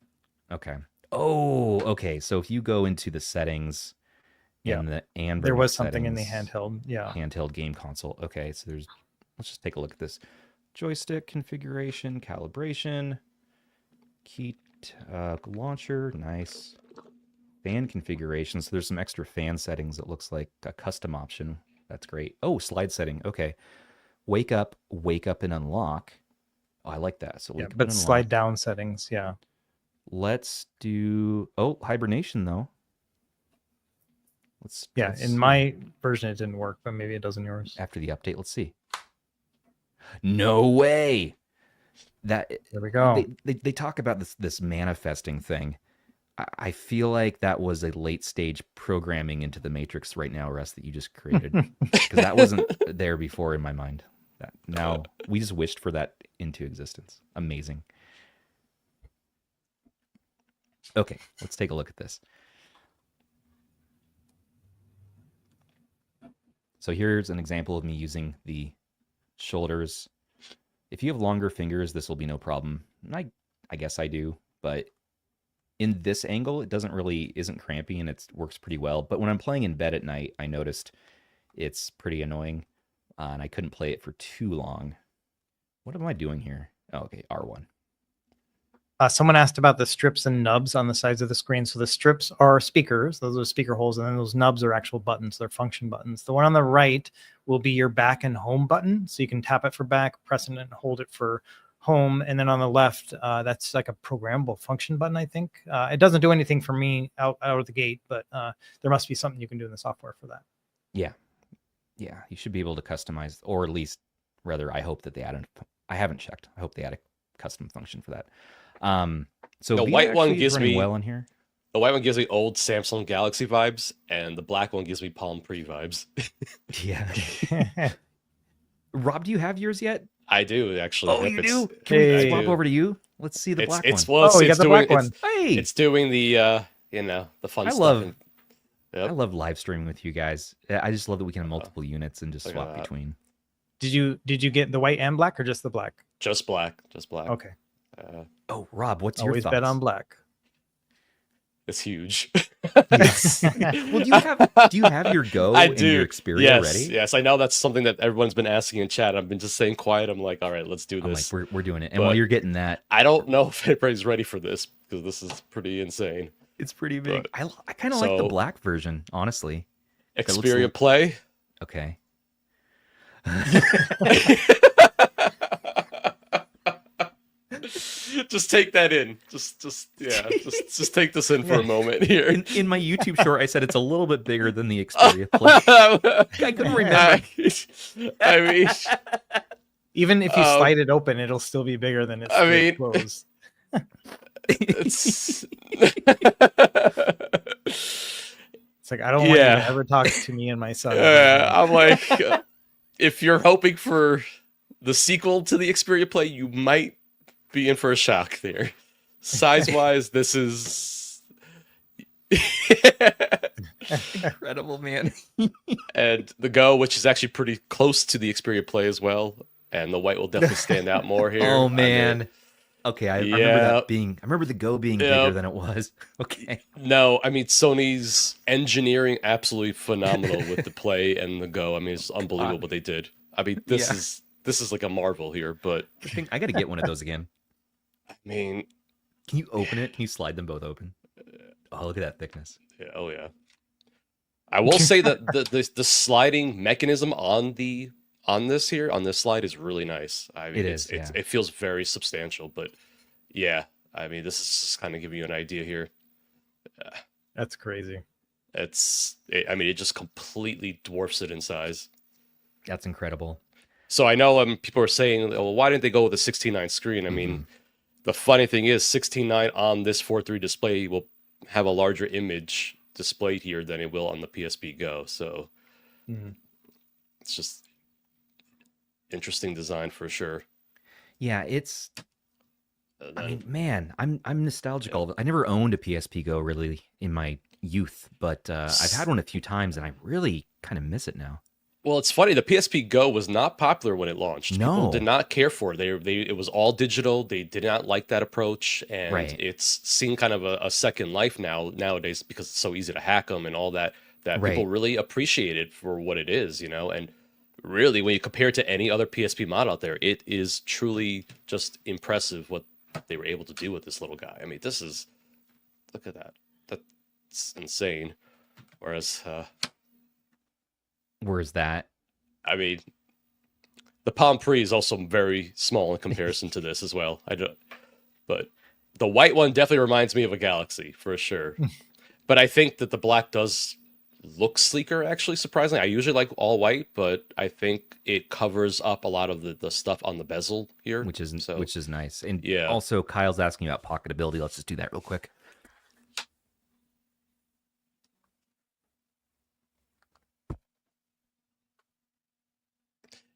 Okay. Oh, okay. So if you go into the settings in the Anbernic there was something in the handheld. Yeah. Handheld game console. Okay. So let's just take a look at this. Joystick configuration, calibration, key launcher. Nice. Fan configuration. So there's some extra fan settings. It looks like a custom option. That's great. Oh, slide setting. Okay. Wake up and unlock. Oh, I like that. So but slide down settings. Yeah. Let's do hibernation though. Let's in my version it didn't work, but maybe it does in yours. After the update, let's see. No way. There we go. They talk about this manifesting thing. I feel like that was a late stage programming into the Matrix right now, Russ, that you just created. Because that wasn't there before in my mind. Now we just wished for that into existence. Amazing. Okay, let's take a look at this. So here's an example of me using the shoulders. If you have longer fingers, this will be no problem. I guess I do, but in this angle, it isn't crampy and it works pretty well. But when I'm playing in bed at night, I noticed it's pretty annoying and I couldn't play it for too long. What am I doing here? Oh, okay, R1. Someone asked about the strips and nubs on the sides of the screen. So the strips are speakers. Those are speaker holes. And then those nubs are actual buttons. They're function buttons. The one on the right will be your back and home button. So you can tap it for back, press it and hold it for home. And then on the left, that's like a programmable function button, I think. It doesn't do anything for me out of the gate, but there must be something you can do in the software for that. Yeah. Yeah. You should be able to customize, or at least, rather, I hope that they added, I haven't checked. I hope they add a custom function for that. So the white one gives me well in here. The white one gives me old Samsung Galaxy vibes, and the black one gives me Palm Pre vibes. Yeah. Rob, do you have yours yet? I do actually. Oh, you do? Can we swap over to you? Let's see the black one. You got the black one. Hey, it's doing the the fun I stuff. love Yep. I love live streaming with you guys. I just love that we can have multiple units and just swap between. Did you get the white and black or just the black? Just black. Okay. Oh, Rob, what's your Always thoughts? bet on black. It's huge. Yes. Well, do you have your Go I and do. your Xperia ready? Yes, I know that's something that everyone's been asking in chat. I've been just saying quiet. I'm like, all right, let's do this. I'm like, we're doing it. And while you're getting that, I don't know if anybody's ready for this because this is pretty insane. it's pretty big. But, I kind of like the black version, honestly. Xperia Play. Okay. Just take that in. Just take this in for a moment here. In my YouTube short, I said it's a little bit bigger than the Xperia Play. I couldn't remember. I mean, even if you slide it open, it'll still be bigger than it's closed. It's like I don't want you to ever talk to me and my son. I'm like, if you're hoping for the sequel to the Xperia Play, you might be in for a shock there. Size-wise, this is incredible, man. And the Go, which is actually pretty close to the Xperia Play as well, and the white will definitely stand out more here. Oh man. Okay, I remember the Go being bigger than it was. Okay. No, I mean Sony's engineering absolutely phenomenal with the Play and the Go. I mean, it's unbelievable what they did. I mean, this is like a marvel here, but I got to get one of those again. I mean, can you open it? Can you slide them both open? Oh, look at that thickness. Yeah, oh yeah. I will say that the sliding mechanism on this slide is really nice. I mean, it feels very substantial, but yeah, I mean, this is just kind of giving you an idea here. That's crazy. I mean, it just completely dwarfs it in size. That's incredible. So I know people are saying, well, why didn't they go with a 16:9 screen? I mean, the funny thing is 16:9 on this 4:3 display will have a larger image displayed here than it will on the PSP Go. So it's just interesting design for sure. Yeah, I mean, man, I'm nostalgic. I never owned a PSP Go really in my youth, but I've had one a few times, and I really kind of miss it now. Well, it's funny. The PSP Go was not popular when it launched. No. People did not care for it. It was all digital. They did not like that approach, and it's seen kind of a second life nowadays because it's so easy to hack them and all that. People really appreciate it for what it is, And really, when you compare it to any other PSP model out there, it is truly just impressive what they were able to do with this little guy. I mean, look at that. That's insane. Whereas that? I mean, the Palm Pre is also very small in comparison to this as well. But the white one definitely reminds me of a Galaxy for sure. But I think that the black does look sleeker, actually, surprisingly. I usually like all white, but I think it covers up a lot of the stuff on the bezel here. Which is nice. And yeah. Also, Kyle's asking about pocketability. Let's just do that real quick.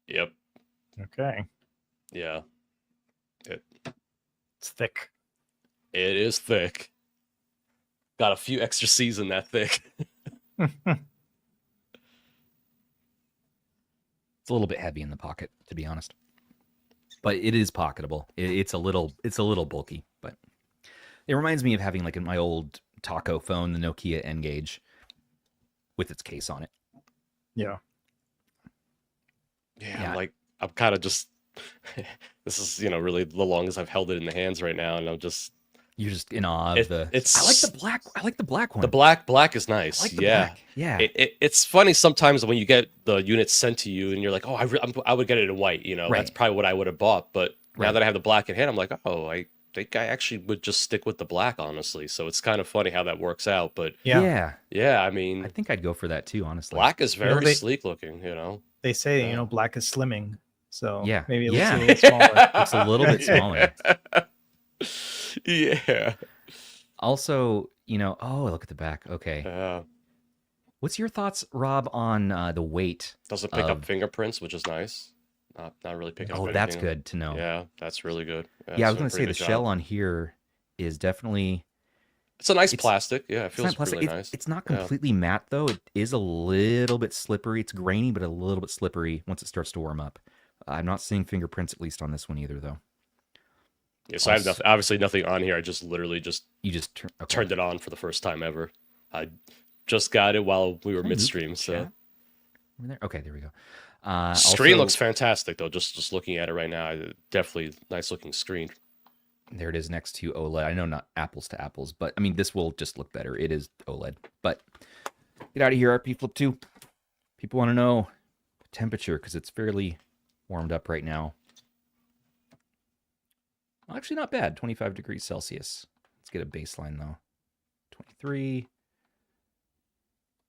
Yep. Okay. Yeah. It's thick. It is thick. Got a few extra C's in that thick. It's a little bit heavy in the pocket, to be honest. But it is pocketable. It's a little bulky, but it reminds me of having like my old Taco phone, the Nokia N-Gage, with its case on it. Yeah. Yeah. I'm kind of just this is really the longest I've held it in the hands right now, and you're just in awe of I like the black one. The black is nice. I like the black. Yeah. It's funny sometimes when you get the units sent to you and you're like, oh, I would get it in white. That's probably what I would have bought. But now that I have the black in hand, I'm like, oh, I think I actually would just stick with the black, honestly. So it's kind of funny how that works out. But yeah. I mean, I think I'd go for that too, honestly. Black is very sleek looking. They say black is slimming. So maybe it looks a little smaller. It's a little bit smaller. Yeah. Also, look at the back. Okay. What's your thoughts, Rob, on the weight? Doesn't pick up fingerprints, which is nice. Not really picking up anything. That's good to know. Yeah, that's really good. Yeah, I was going to say the shell on here is definitely It's a nice plastic. Yeah, it It's not feels plastic. really nice. It's not completely matte though. It is a little bit slippery. It's grainy, but a little bit slippery once it starts to warm up. I'm not seeing fingerprints, at least on this one either, though. Yeah, so I have obviously nothing on here. I just literally turned it on for the first time ever. I just got it while we were midstream. So there? Okay, there we go. Screen looks fantastic though. Just looking at it right now, definitely nice looking screen. There it is next to OLED. I know not apples to apples, but I mean this will just look better. It is OLED. But get out of here, RP Flip 2. People want to know temperature because it's fairly warmed up right now. Well, actually not bad. 25 degrees Celsius. Let's get a baseline though. 23.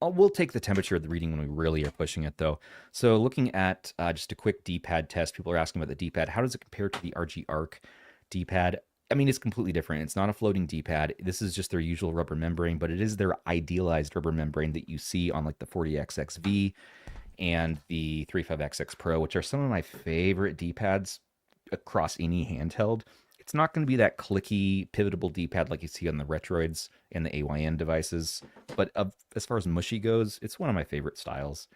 We'll take the temperature of the reading when we really are pushing it, though. So looking at just a quick D-pad test, people are asking about the D-pad. How does it compare to the RG Arc D-pad? I mean, it's completely different. It's not a floating D-pad. This is just their usual rubber membrane, but it is their idealized rubber membrane that you see on like the 40XXV and the 35XX Pro, which are some of my favorite D-pads across any handheld. It's not going to be that clicky, pivotable D-pad like you see on the Retroids and the AYN devices. But as far as mushy goes, it's one of my favorite styles.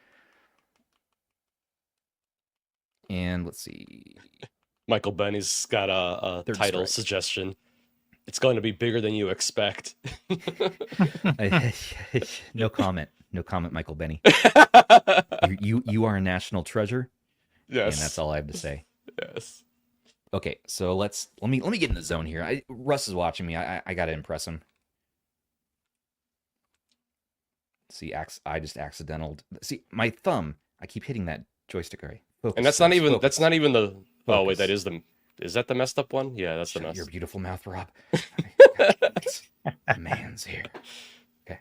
And let's see. Michael Benny's got a title suggestion. It's going to be bigger than you expect. No comment. No comment, Michael Benny. You are a national treasure. Yes. And that's all I have to say. Yes. Okay, so let me get in the zone here. Russ is watching me. I gotta impress him. See, I just accidental. See, my thumb. I keep hitting that joystick. Right. Focus, and that's not even the. Focus. Oh wait, is that the messed up one? Yeah, that's the mess. Your beautiful mouth, Rob. Man's here. Okay.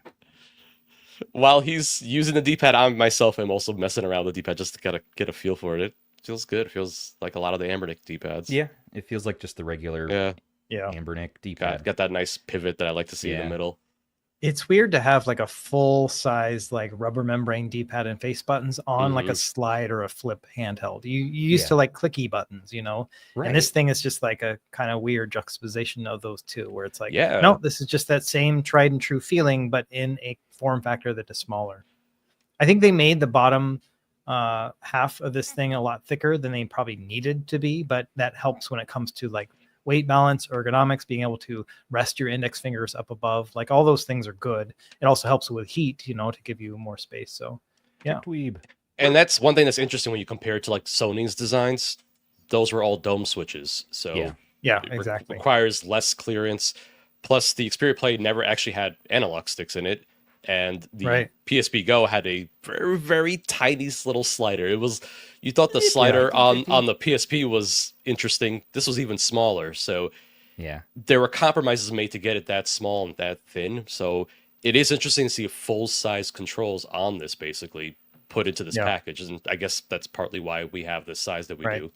While he's using the D-pad, I myself am also messing around with the D-pad just to get a feel for it. Feels good. It feels like a lot of the Anbernic D-pads. Yeah, it feels like just the regular Anbernic D-pad. Got that nice pivot that I like to see in the middle. It's weird to have like a full size like rubber membrane D-pad and face buttons on like a slide or a flip handheld. You used to like clicky buttons, you know, right. And this thing is just like a kind of weird juxtaposition of those two, where it's like, no, this is just that same tried and true feeling, but in a form factor that is smaller. I think they made the bottom half of this thing a lot thicker than they probably needed to be, but that helps when it comes to like weight balance, ergonomics, being able to rest your index fingers up above, like all those things are good. It also helps with heat, you know, to give you more space. So yeah. And that's one thing that's interesting when you compare it to like Sony's designs. Those were all dome switches. So yeah, exactly. Requires less clearance. Plus the Xperia Play never actually had analog sticks in it. And the PSP Go had a very, very tiny little slider. It was, you thought the slider on the PSP was interesting. This was even smaller. So there were compromises made to get it that small and that thin. So it is interesting to see full-size controls on this basically put into this package. And I guess that's partly why we have the size that we do.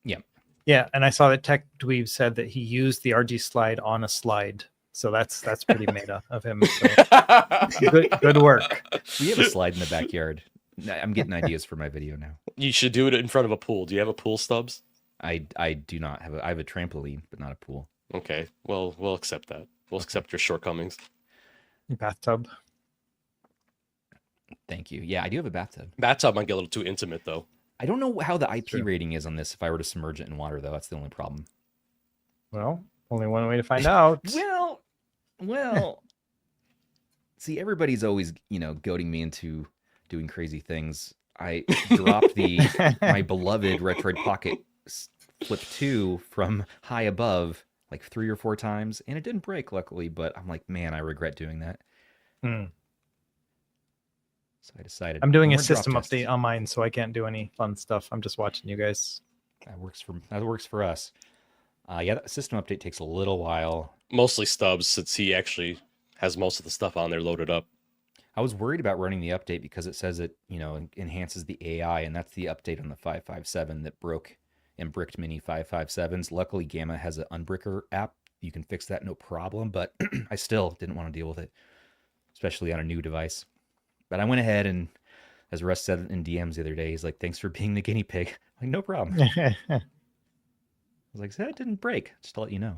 Yeah. Yeah, and I saw that Tech Dweeb said that he used the RG Slide on a slide. So that's pretty meta of him. So. Good work. We have a slide in the backyard. I'm getting ideas for my video now. You should do it in front of a pool. Do you have a pool, Stubbs? I do not have I have a trampoline, but not a pool. Okay. Well, we'll accept that. We'll accept your shortcomings. Bathtub. Thank you. Yeah, I do have a bathtub. Bathtub might get a little too intimate, though. I don't know how the IP rating is on this if I were to submerge it in water, though. That's the only problem. Well, only one way to find out. Well, see, everybody's always, goading me into doing crazy things. I dropped my beloved Retroid Pocket Flip 2 from high above like 3 or 4 times, and it didn't break, luckily, but I'm like, man, I regret doing that. So I decided... I'm doing a system update on mine, so I can't do any fun stuff. I'm just watching you guys. That works for us. Yeah, that system update takes a little while. Mostly Stubbs, since he actually has most of the stuff on there loaded up. I was worried about running the update because it says it, enhances the AI, and that's the update on the 557 that broke and bricked many 557s. Luckily, Gamma has an Unbricker app. You can fix that no problem, but I still didn't want to deal with it, especially on a new device. But I went ahead and, as Russ said in DMs the other day, he's like, thanks for being the guinea pig. I'm like, no problem. I was like, it didn't break, just to let you know.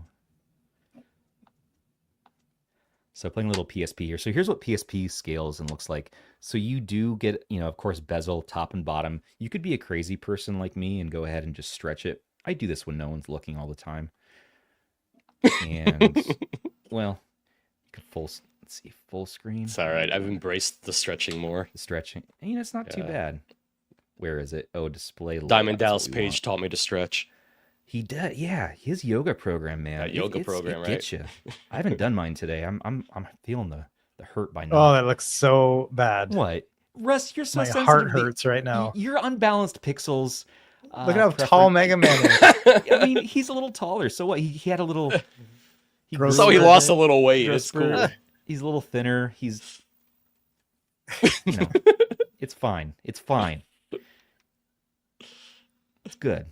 So playing a little PSP here. So here's what PSP scales and looks like. So you do get, of course, bezel top and bottom. You could be a crazy person like me and go ahead and just stretch it. I do this when no one's looking all the time. And, well, you could let's see, full screen. It's all right. I've embraced the stretching more. The stretching. It's not too bad. Where is it? Oh, display. Diamond Dallas Page taught me to stretch. He did, yeah. His yoga program, man. That yoga program, right? Gets you. I haven't done mine today. I'm feeling the hurt by now. Oh, that looks so bad. What, Russ? You're so sensitive. My heart hurts right now. You're unbalanced pixels. Look at how tall Mega Man is. I mean, he's a little taller. So what? He had a little. He lost a little weight. It's cool. He's a little thinner. He's. It's fine. It's fine. It's good.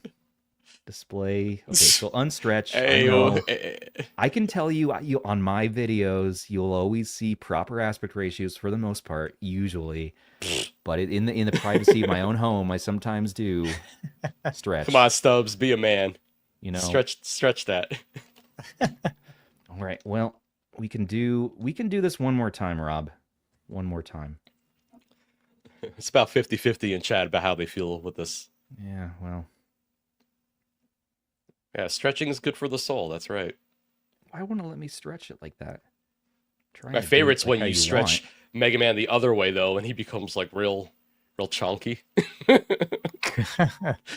Display. Okay, so unstretched. I can tell you on my videos, you'll always see proper aspect ratios for the most part, usually. But in the privacy of my own home, I sometimes do stretch. Come on, Stubbs, be a man. Stretch that. All right. Well, we can do this one more time, Rob. One more time. It's about 50-50 in chat about how they feel with this. Yeah, well. Yeah, stretching is good for the soul. That's right. Why wouldn't it let me stretch it like that? My favorite's when you stretch Mega Man the other way, though, and he becomes like real chunky.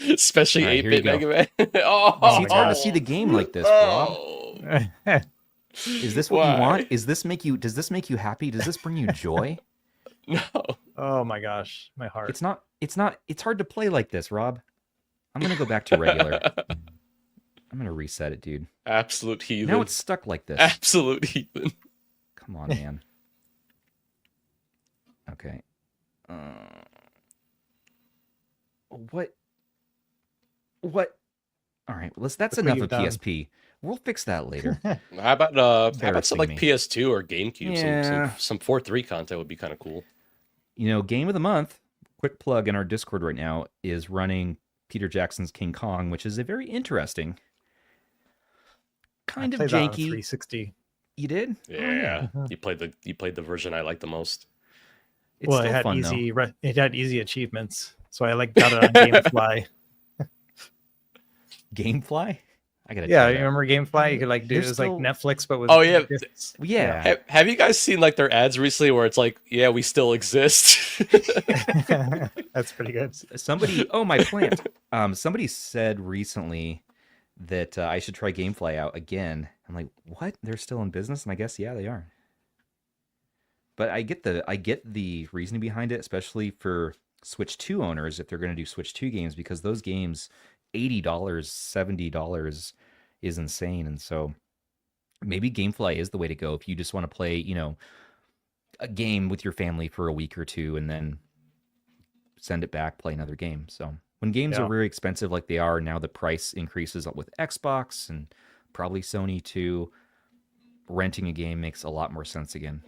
Especially 8-bit Mega Man. See, it's hard to see the game like this, bro. Is this what you want? Does this make you happy? Does this bring you joy? No. Oh my gosh, my heart. It's hard to play like this, Rob. I'm gonna go back to regular. I'm gonna reset it, dude. Absolute heathen. Now it's stuck like this. Absolute heathen. Come on, man. Okay. What? All right. That's enough of PSP. We'll fix that later. How about some like PS2 or GameCube? Yeah. Some 4.3 content would be kind of cool. Game of the month. Quick plug in our Discord right now is running Peter Jackson's King Kong, which is a very interesting, kind of janky. 360. You did? Yeah. You played the version I like the most. It's still fun, it had easy achievements, so I got it on GameFly. GameFly? I gotta. Yeah, you remember GameFly? You could do it was like Netflix, but with yeah. Have you guys seen like their ads recently where it's like, yeah, we still exist? That's pretty good. Somebody, my plant. Somebody said recently that I should try GameFly out again. I'm like, what? They're still in business? And I guess yeah, they are. But I get the reasoning behind it, especially for Switch 2 owners if they're going to do Switch 2 games, because those games, $80, $70 is insane. And so maybe GameFly is the way to go if you just want to play, a game with your family for a week or two and then send it back, play another game. So when games are very expensive like they are now, the price increases with Xbox and probably Sony too. Renting a game makes a lot more sense again.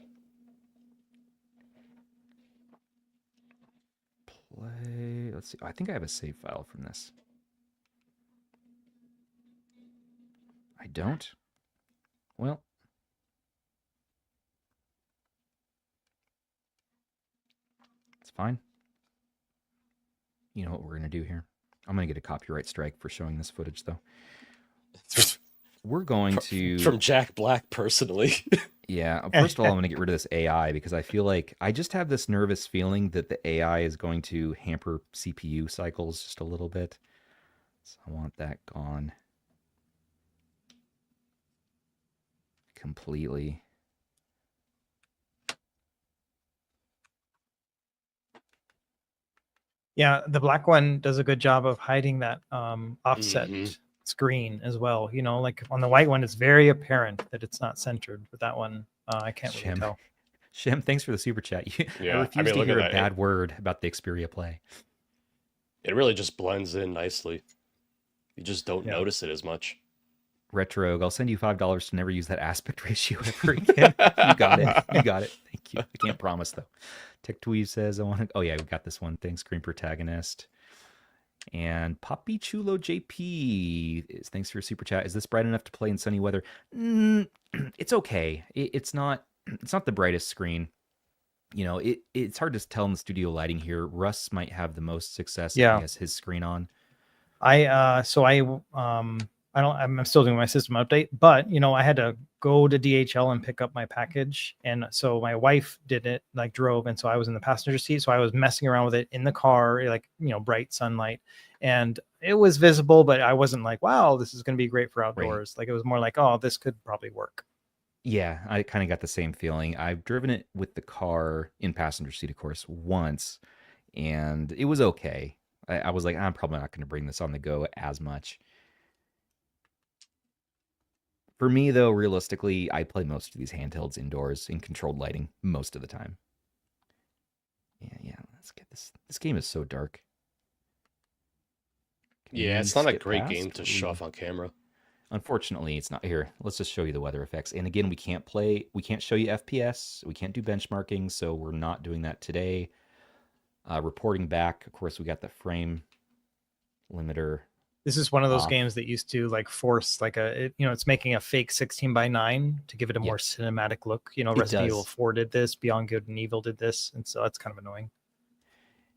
Let's see. I think I have a save file from this. I don't. Well, it's fine. You know what we're going to do here? I'm going to get a copyright strike for showing this footage, though. We're going to... From Jack Black, personally. Yeah. First of all, I'm going to get rid of this AI because I feel like I just have this nervous feeling that the AI is going to hamper CPU cycles just a little bit. So I want that gone. Completely. Yeah, the black one does a good job of hiding that offset screen as well. Like on the white one, it's very apparent that it's not centered. But that one, I can't really tell. Shim, thanks for the super chat. I refuse to hear a bad word about the Xperia Play. It really just blends in nicely. You just don't notice it as much. Retro, I'll send you $5 to never use that aspect ratio ever again. You got it. Thank you. I can't promise though. Tech Tweez says I want to. Oh yeah, we got this one. Thanks, Screen Protagonist. And Poppy Chulo JP thanks for your super chat. Is this bright enough to play in sunny weather? It's okay. It's not. it's not the brightest screen. You know, it's hard to tell in the studio lighting here. Russ might have the most success if he has his screen on. I'm still doing my system update, but I had to go to DHL and pick up my package, and so my wife did it, like drove, and so I was in the passenger seat, so I was messing around with it in the car, like bright sunlight, and it was visible, but I wasn't like, wow, this is going to be great for outdoors. Like it was more like, oh, this could probably work. Yeah, I kind of got the same feeling. I've driven it with the car in passenger seat, of course, once, and it was okay. I was like, I'm probably not going to bring this on the go as much. For me, though, realistically, I play most of these handhelds indoors in controlled lighting most of the time. Yeah, let's get this. This game is so dark. Yeah, it's not a great game to show off on camera. Unfortunately, it's not. Here, let's just show you the weather effects. And again, we can't show you FPS. We can't do benchmarking, so we're not doing that today. Reporting back, of course, we got the frame limiter. This is one of those games that used to like force like it's making a fake 16:9 to give it a more cinematic look. Resident Evil 4 did this, Beyond Good and Evil did this, and so that's kind of annoying.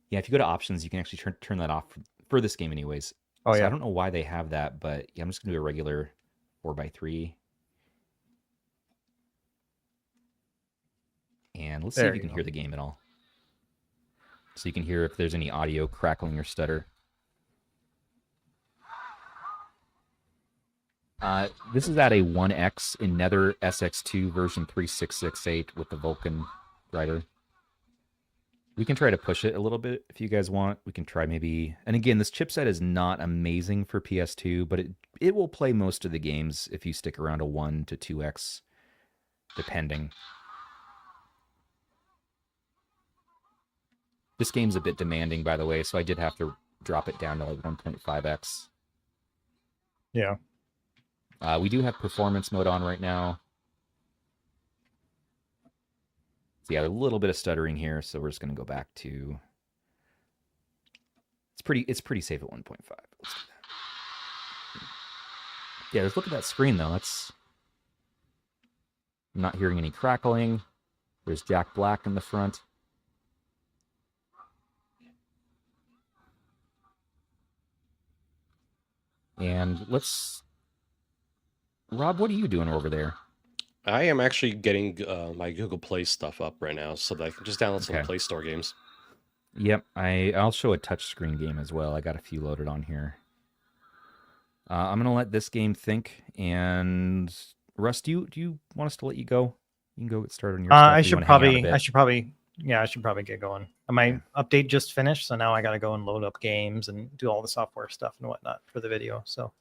Yeah, if you go to options, you can actually turn that off for this game anyways. Oh, so I don't know why they have that, but yeah, I'm just going to do a regular 4:3. And let's see if you can hear the game at all. So you can hear if there's any audio crackling or stutter. This is at a 1X in Nether SX2 version 3668 with the Vulkan writer. We can try to push it a little bit if you guys want. We can try maybe... And again, this chipset is not amazing for PS2, but it will play most of the games if you stick around a 1 to 2X, depending. This game's a bit demanding, by the way, so I did have to drop it down to like 1.5X. Yeah. We do have performance mode on right now. So yeah, a little bit of stuttering here, so we're just going to go back to... It's pretty safe at 1.5. Let's do that. Yeah, let's look at that screen, though. I'm not hearing any crackling. There's Jack Black in the front. And Rob, what are you doing over there? I am actually getting my Google Play stuff up right now so that I can just download some Play Store games. Yep, I'll show a touchscreen game as well. I got a few loaded on here. I'm going to let this game think. And Russ, do you want us to let you go? You can go get started on your stuff. I should probably get going. My update just finished, so now I got to go and load up games and do all the software stuff and whatnot for the video. So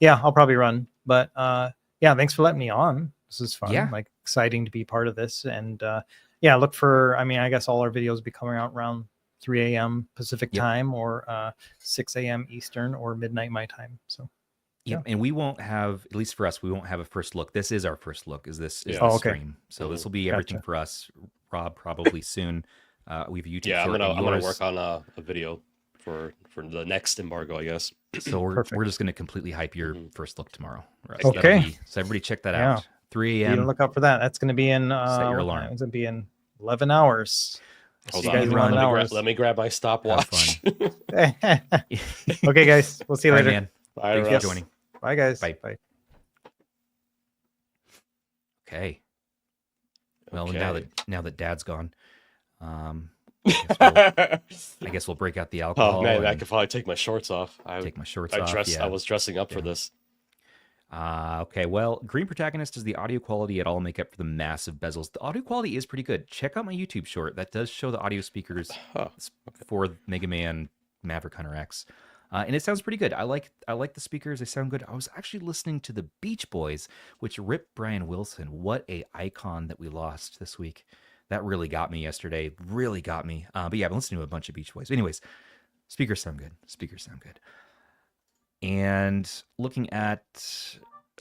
yeah, I'll probably run. But yeah, thanks for letting me on. This is fun. Yeah. Like exciting to be part of this. And yeah, look for, I guess all our videos will be coming out around 3 a.m. Pacific time or 6 a.m. Eastern or midnight my time. So yeah, and we won't have, at least for us, we won't have a first look. This is our first look. This stream. So this will be everything for us. Rob probably soon. We have a YouTube. Yeah, I'm gonna work on a video for the next embargo, I guess. So we're just gonna completely hype your first look tomorrow. Right? Okay. So everybody check that out. 3 a.m. Look out for that. That's gonna be in. Set your alarm. It's gonna be in 11 hours. Hold on. Let me grab my stopwatch. Okay, guys. We'll see you later. Man. Bye, Thanks for joining. Bye, guys. Bye. Okay. Well, now that Dad's gone, I guess we'll break out the alcohol. Oh man, I could probably take my shorts off. Take my shorts off. I was dressing up for this. Okay, well, Green Protagonist, does the audio quality at all make up for the massive bezels? The audio quality is pretty good. Check out my YouTube short. That does show the audio speakers for Mega Man Maverick Hunter X. And it sounds pretty good. I like the speakers. They sound good. I was actually listening to the Beach Boys, which ripped Brian Wilson. What a icon that we lost this week. That really got me yesterday. Really got me. But yeah, I've been listening to a bunch of Beach Boys. Anyways, speakers sound good. And looking at...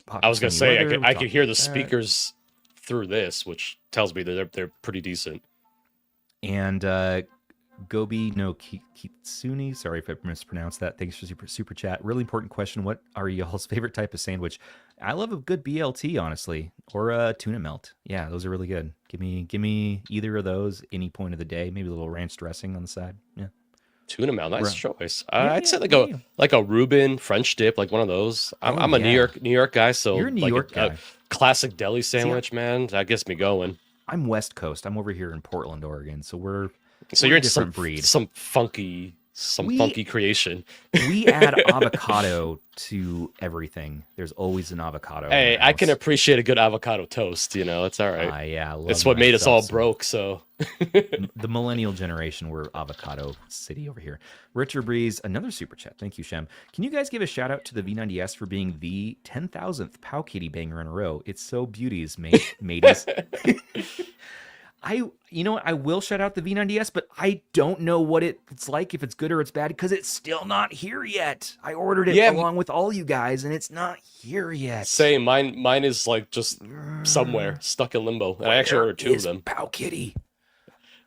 I was going to say, I could hear the speakers through this, which tells me that they're pretty decent. And Gobi no Kitsune, sorry if I mispronounced that. Thanks for super chat. Really important question. What are y'all's favorite type of sandwich? I love a good BLT, honestly, or a tuna melt. Yeah, those are really good. Give me either of those any point of the day. Maybe a little ranch dressing on the side. Yeah. Tuna melt, nice choice. Yeah, I'd say yeah. like a Reuben French dip, like one of those. I'm a New York guy, so You're a New like York guy. A classic deli sandwich, man, that gets me going. I'm West Coast. I'm over here in Portland, Oregon. So we're you're a different breed. Some funky creation. We add avocado to everything. There's always an avocado. Hey, I can appreciate a good avocado toast. It's all right. Yeah, it's what made us all broke. So the millennial generation, we're avocado city over here. Richard Breeze, another super chat. Thank you, Shem. Can you guys give a shout out to the V90S for being the 10,000th Pow Kitty banger in a row? It's so beauties, mateys. I will shout out the V90S, but I don't know what it's like, if it's good or it's bad, because it's still not here yet. I ordered it along with all you guys, and it's not here yet. Same. Mine is like just somewhere stuck in limbo. And I actually ordered 2 of them. Pow Kitty.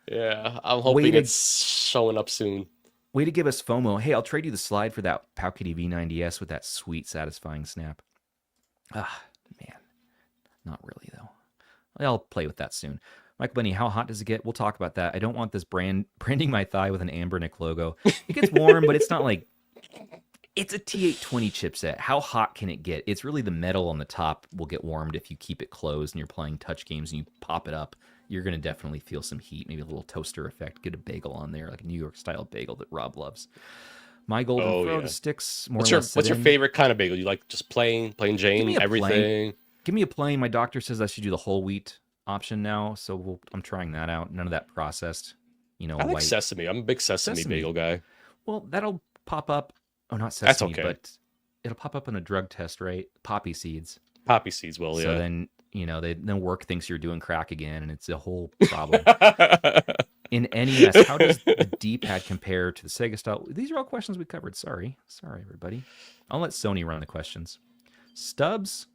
Yeah, I'm hoping it's showing up soon. Way to give us FOMO. Hey, I'll trade you the slide for that Pow Kitty V90S with that sweet, satisfying snap. Ah, man. Not really, though. I'll play with that soon. Mike Bunny, how hot does it get? We'll talk about that. I don't want this branding my thigh with an Anbernic logo. It gets warm, but it's not like... It's a T820 chipset. How hot can it get? It's really the metal on the top will get warmed if you keep it closed and you're playing touch games and you pop it up. You're going to definitely feel some heat, maybe a little toaster effect. Get a bagel on there, like a New York-style bagel that Rob loves. My golden throw to sticks more or less. What's your favorite kind of bagel? You like just plain Jane, everything? Give me a plain. My doctor says I should do the whole wheat option now, so I'm trying that out. None of that processed, I like sesame. I'm a big sesame bagel guy. Well, that'll pop up. Oh, not sesame, that's okay. But it'll pop up on a drug test, right? Poppy seeds. Poppy seeds will, so then, then work thinks you're doing crack again, and it's a whole problem. In NES, how does the D-pad compare to the Sega style? These are all questions we covered. Sorry, everybody. I'll let Sony run the questions. Stubbs.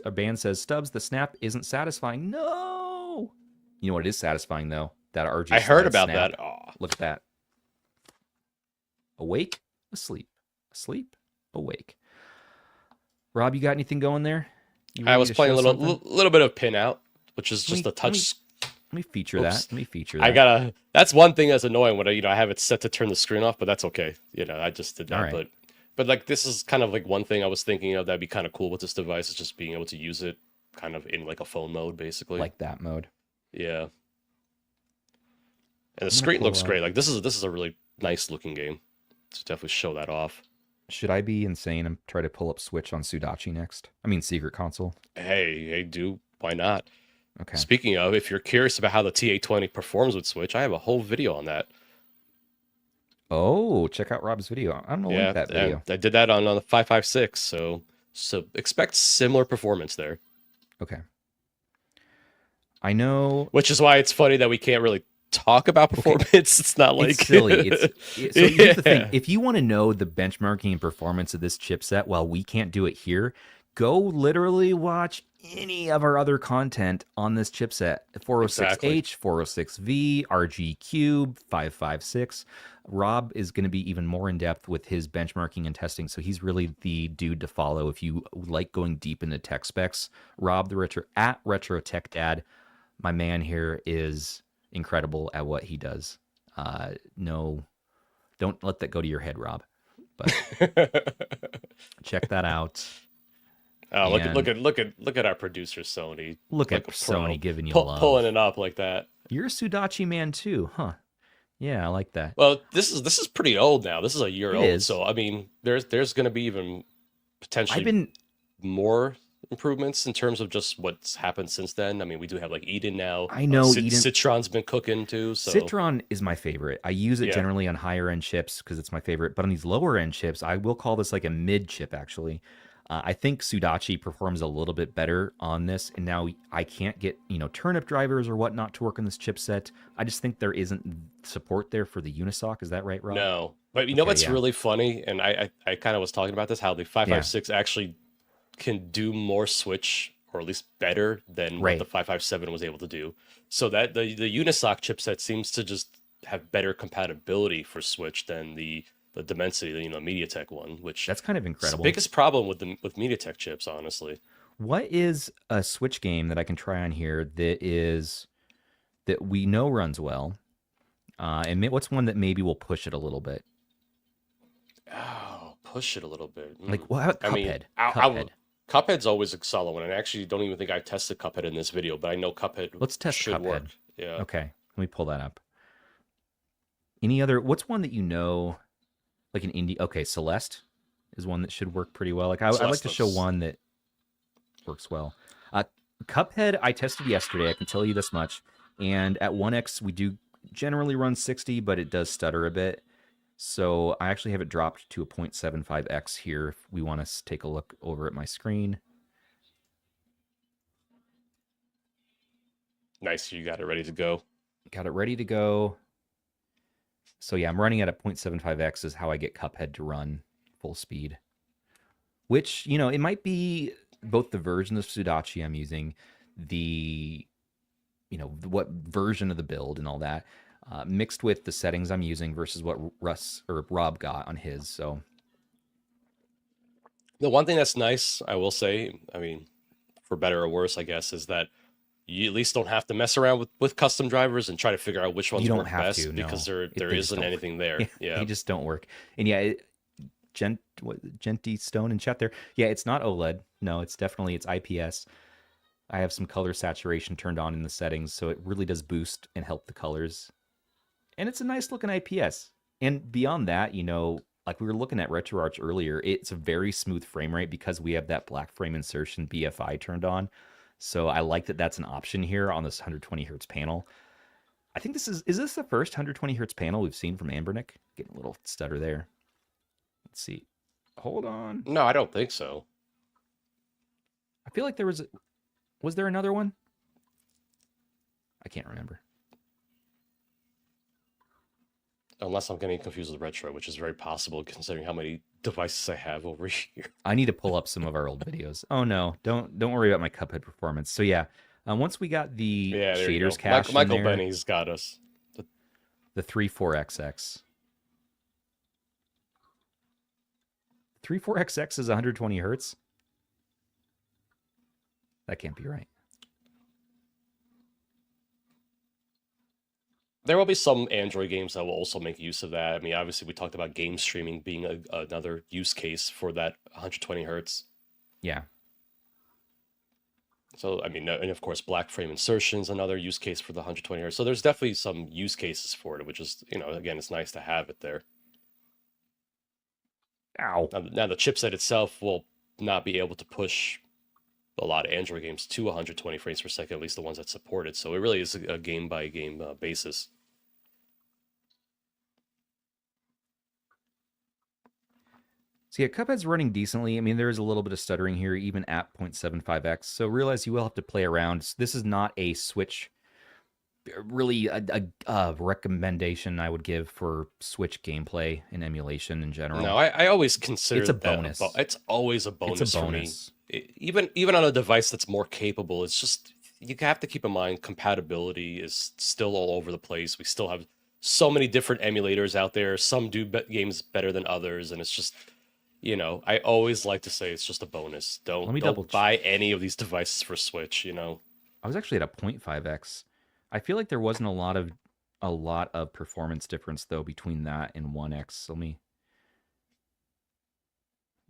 A band says, Stubbs, the snap isn't satisfying. No! You know what is satisfying, though? That RG Slide. I heard about snap. that. Oh. Look at that. Awake, asleep. Asleep, awake. Rob, you got anything going there? I was playing a little bit of pin out, which is just a touch. Let me feature that. That's one thing that's annoying when I have it set to turn the screen off, but that's okay. I just did that. Right. But like this is kind of like one thing I was thinking of that'd be kind of cool with this device is just being able to use it kind of in like a phone mode, basically. Like that mode. Yeah. And the screen looks great. Like this is a really nice looking game. So definitely show that off. Should I be insane and try to pull up Switch on Sudachi next? I mean, Secret Console. Hey, why not? Okay. Speaking of, if you're curious about how the T820 performs with Switch, I have a whole video on that. Oh, check out Rob's video. I'm gonna link that video. I did that on the 556, so expect similar performance there. Okay. I know. Which is why it's funny that we can't really talk about performance. Okay. It's not like it's silly. So here's the thing: if you want to know the benchmarking and performance of this chipset, while we can't do it here, go literally watch any of our other content on this chipset: 406H, 406V, RG Cube, 556. Rob is going to be even more in depth with his benchmarking and testing, so he's really the dude to follow if you like going deep into tech specs. Rob the Retro Tech Dad, my man here, is incredible at what he does. No, don't let that go to your head, Rob. But check that out. Oh, look at our producer Sony. Look at Sony giving you love, pulling it up like that. You're a Sudachi man too, huh? Yeah, I like that. Well, this is pretty old now. This is a year old, so I mean, there's going to be even potentially more improvements in terms of just what's happened since then. I mean, we do have like Eden now. I know Citron's been cooking too. So Citron is my favorite. I use it generally on higher end chips because it's my favorite. But on these lower end chips, I will call this like a mid chip actually. I think Sudachi performs a little bit better on this, and now I can't get turnip drivers or whatnot to work on this chipset. I just think there isn't support there for the Unisoc. Is that right, Rob? No, but what's really funny, and I kind of was talking about this, how the 556 actually can do more Switch, or at least better than what the 557 was able to do. So that the Unisoc chipset seems to just have better compatibility for Switch than the Dimensity, the MediaTek one, which that's kind of incredible. It's the biggest problem with MediaTek chips, honestly. What is a Switch game that I can try on here that we know runs well? And what's one that maybe will push it a little bit? Oh, push it a little bit. Like, what about Cuphead? Cuphead. Cuphead's always a solid one. And I actually don't even think I tested Cuphead in this video, but I know Cuphead Let's test should Cuphead. work. Yeah. Okay, let me pull that up. Any other? What's one that you know, like an indie? Okay, Celeste is one that should work pretty well. Like I'd like to show one that works well. Cuphead, I tested yesterday. I can tell you this much. And at 1x, we do generally run 60, but it does stutter a bit. So I actually have it dropped to a 0.75x here if we want to take a look over at my screen. Nice, you got it ready to go. Got it ready to go. So yeah, I'm running at a 0.75x is how I get Cuphead to run full speed. Which, you know, it might be both the version of Sudachi I'm using, the, you know, what version of the build and all that, mixed with the settings I'm using versus what Russ or Rob got on his. So the one thing that's nice, I will say, I mean, for better or worse, I guess, is that you at least don't have to mess around with custom drivers and try to figure out which ones work best because there isn't anything there. Yeah, they just don't work. And yeah, Genty Stone and chat there. Yeah, it's not OLED. No, it's IPS. I have some color saturation turned on in the settings, so it really does boost and help the colors. And it's a nice looking IPS. And beyond that, you know, like we were looking at RetroArch earlier, it's a very smooth frame rate because we have that black frame insertion BFI turned on. So I like that that's an option here on this 120 hertz panel. I think is this the first 120 hertz panel we've seen from Anbernic? Getting a little stutter there. Let's see. Hold on. No, I don't think so. I feel like was there another one? I can't remember. Unless I'm getting confused with Retro, which is very possible considering how many devices I have over here. I need to pull up some of our old videos. Oh no, don't worry about my Cuphead performance. So yeah, once we got the shaders cached, Michael Benny's got us. The 34XX. 34XX is 120 hertz. That can't be right. There will be some Android games that will also make use of that. I mean, obviously, we talked about game streaming being another use case for that 120 hertz. Yeah. So, I mean, and of course, black frame insertions, another use case for the 120 hertz. So there's definitely some use cases for it, which is, you know, again, it's nice to have it there. Ow. Now the chipset itself will not be able to push a lot of Android games to 120 frames per second, at least the ones that support it. So it really is a game-by-game basis. So yeah, Cuphead's running decently. I mean, there is a little bit of stuttering here, even at 0.75x. So realize you will have to play around. This is not a Switch, really a recommendation I would give for Switch gameplay and emulation in general. No, I always consider it's a bonus. It's always a bonus for me. Even on a device that's more capable, it's just, you have to keep in mind compatibility is still all over the place. We still have so many different emulators out there. Some do games better than others, and it's just, you know, I always like to say it's just a bonus. Don't buy any of these devices for Switch, you know. I was actually at a 0.5x. I feel like there wasn't a lot of performance difference though between that and 1x.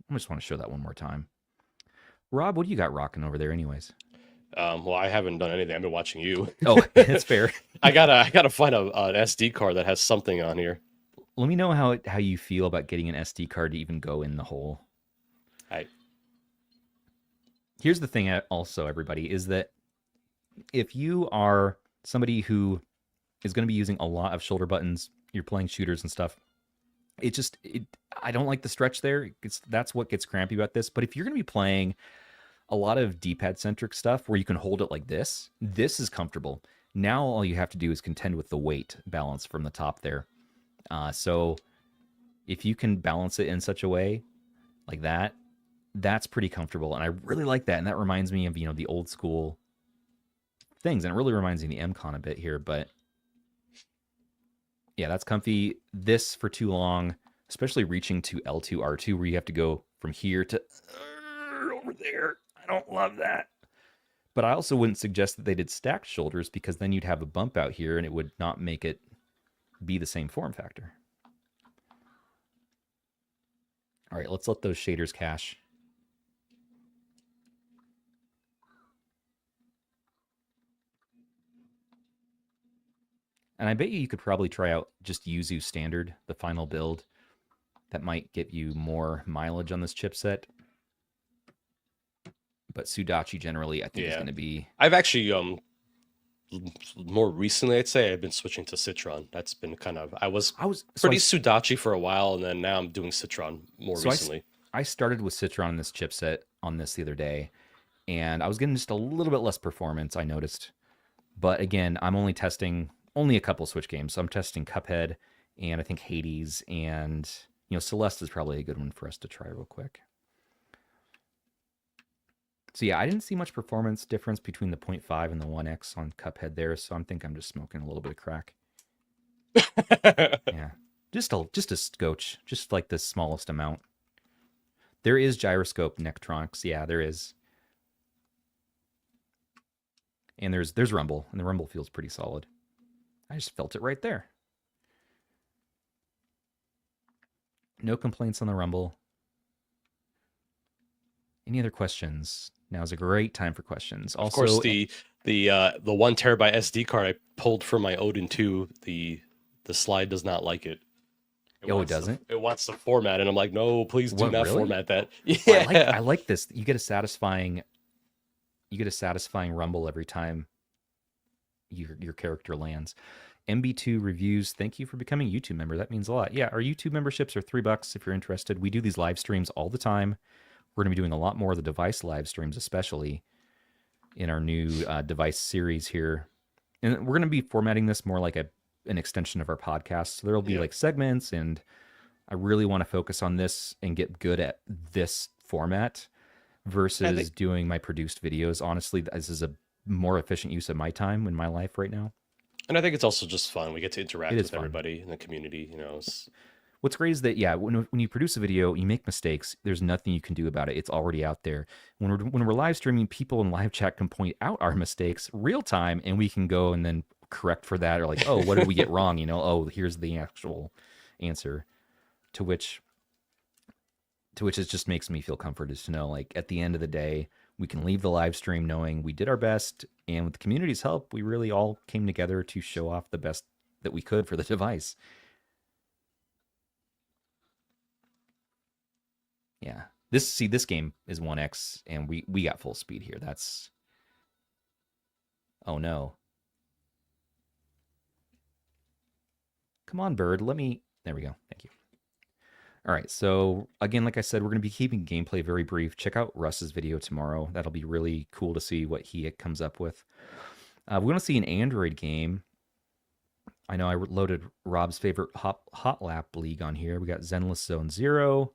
I just want to show that one more time. Rob, what do you got rocking over there anyways? Well, I haven't done anything. I've been watching you. Oh, that's fair. I gotta find an SD card that has something on here. Let me know how you feel about getting an SD card to even go in the hole. Here's the thing also, everybody, is that if you are somebody who is going to be using a lot of shoulder buttons, you're playing shooters and stuff, I don't like the stretch there. That's what gets crampy about this. But if you're going to be playing a lot of D-pad centric stuff where you can hold it like this is comfortable. Now all you have to do is contend with the weight balance from the top there. So if you can balance it in such a way like that, that's pretty comfortable. And I really like that. And that reminds me of, you know, the old school things. And it really reminds me of the MCon a bit here, but yeah, that's comfy. This for too long, especially reaching to L2, R2, where you have to go from here to over there. I don't love that. But I also wouldn't suggest that they did stacked shoulders, because then you'd have a bump out here and it would not make it be the same form factor. All right, let's let those shaders cache. And I bet you could probably try out just Yuzu Standard, the final build. That might get you more mileage on this chipset. But Sudachi generally, I think, is going to be... I've actually, more recently, I'd say, I've been switching to Citron. That's been kind of... I was pretty Sudachi for a while, and then now I'm doing Citron more recently. I started with Citron in this chipset on this the other day, and I was getting just a little bit less performance, I noticed. But again, I'm only testing only a couple Switch games. So I'm testing Cuphead, and I think Hades, and Celeste is probably a good one for us to try real quick. So yeah, I didn't see much performance difference between the 0.5 and the 1X on Cuphead there, so I think I'm just smoking a little bit of crack. Yeah, just a scotch, just like the smallest amount. There is gyroscope Nectronics, yeah, there is. And there's rumble, and the rumble feels pretty solid. I just felt it right there. No complaints on the rumble. Any other questions? Now's a great time for questions. Also, of course, the 1 terabyte SD card I pulled from my Odin 2, the slide does not like it. It doesn't? It wants to format, and I'm like, no, please do not format that. Yeah, I like this. You get a satisfying rumble every time your character lands. MB2 Reviews, thank you for becoming a YouTube member. That means a lot. Yeah, our YouTube memberships are $3 if you're interested. We do these live streams all the time. We're going to be doing a lot more of the device live streams, especially in our new device series here. And we're going to be formatting this more like an extension of our podcast. So there'll be like segments, and I really want to focus on this and get good at this format versus doing my produced videos. Honestly, this is a more efficient use of my time in my life right now. And I think it's also just fun. We get to interact with everybody in the community. What's great is that, when you produce a video, you make mistakes. There's nothing you can do about it. It's already out there. When we're live streaming, people in live chat can point out our mistakes real time, and we can go and then correct for that, or like, oh, what did we get wrong? Oh, here's the actual answer. To which it just makes me feel comforted to know, like, at the end of the day, we can leave the live stream knowing we did our best, and with the community's help, we really all came together to show off the best that we could for the device. Yeah. This game is 1X, and we got full speed here. That's... Oh, no. Come on, bird. There we go. Thank you. All right. So, again, like I said, we're going to be keeping gameplay very brief. Check out Russ's video tomorrow. That'll be really cool to see what he comes up with. We want to see an Android game. I know I loaded Rob's favorite Hot Lap League on here. We got Zenless Zone Zero.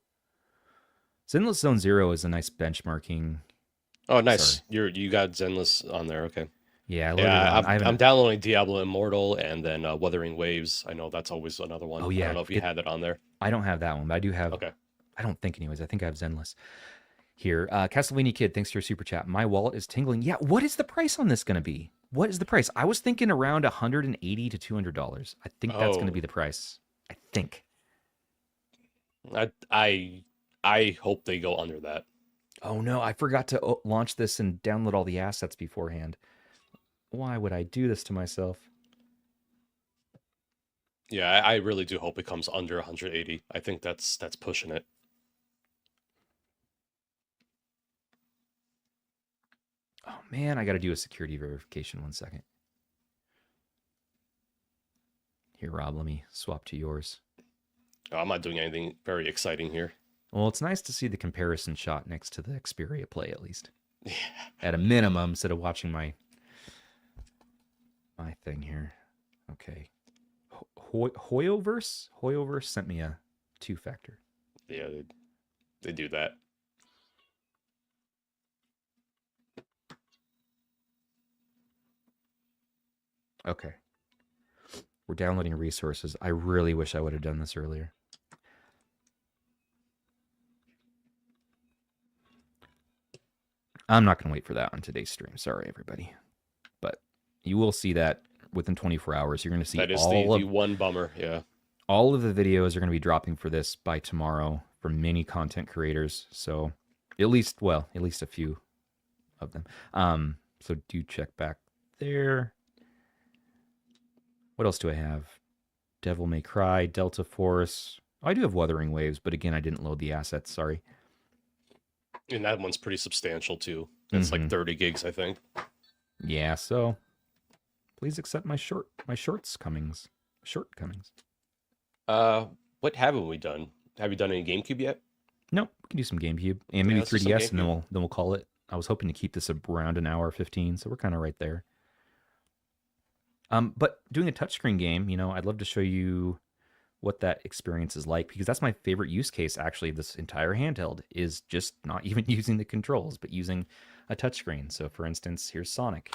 Zenless Zone Zero is a nice benchmarking. Oh, nice. Sorry. You got Zenless on there. Okay. Yeah, I'm downloading Diablo Immortal, and then Wuthering Waves. I know that's always another one. Oh, yeah. I don't know if you had that on there. I don't have that one, but I do have... Okay. I don't think anyways. I think I have Zenless. Here, Castlevania Kid, thanks for your super chat. My wallet is tingling. Yeah, what is the price on this going to be? What is the price? I was thinking around $180 to $200. I think that's going to be the price. I think. I hope they go under that. Oh, no. I forgot to launch this and download all the assets beforehand. Why would I do this to myself? Yeah, I really do hope it comes under 180. I think that's pushing it. Oh, man. I got to do a security verification. 1 second. Here, Rob. Let me swap to yours. Oh, I'm not doing anything very exciting here. Well, it's nice to see the comparison shot next to the Xperia Play, at least. Yeah. At a minimum, instead of watching my thing here. Okay. Hoyoverse sent me a 2-factor. Yeah, they do that. Okay. We're downloading resources. I really wish I would have done this earlier. I'm not going to wait for that on today's stream. Sorry, everybody. But you will see that within 24 hours. You're going to see that is the one bummer. Yeah. All of the videos are going to be dropping for this by tomorrow from many content creators. So at least a few of them. So do check back there. What else do I have? Devil May Cry, Delta Force. Oh, I do have Wuthering Waves, but again, I didn't load the assets. Sorry. And that one's pretty substantial too. It's like 30 gigs, I think. Yeah, so please accept my shortcomings. What haven't we done? Have you done any GameCube yet? Nope, we can do some GameCube and maybe 3DS, and then we'll call it. I was hoping to keep this around an hour 15, so we're kind of right there. But doing a touchscreen game, I'd love to show you what that experience is like, because that's my favorite use case, actually. This entire handheld is just not even using the controls, but using a touchscreen. So, for instance, here's Sonic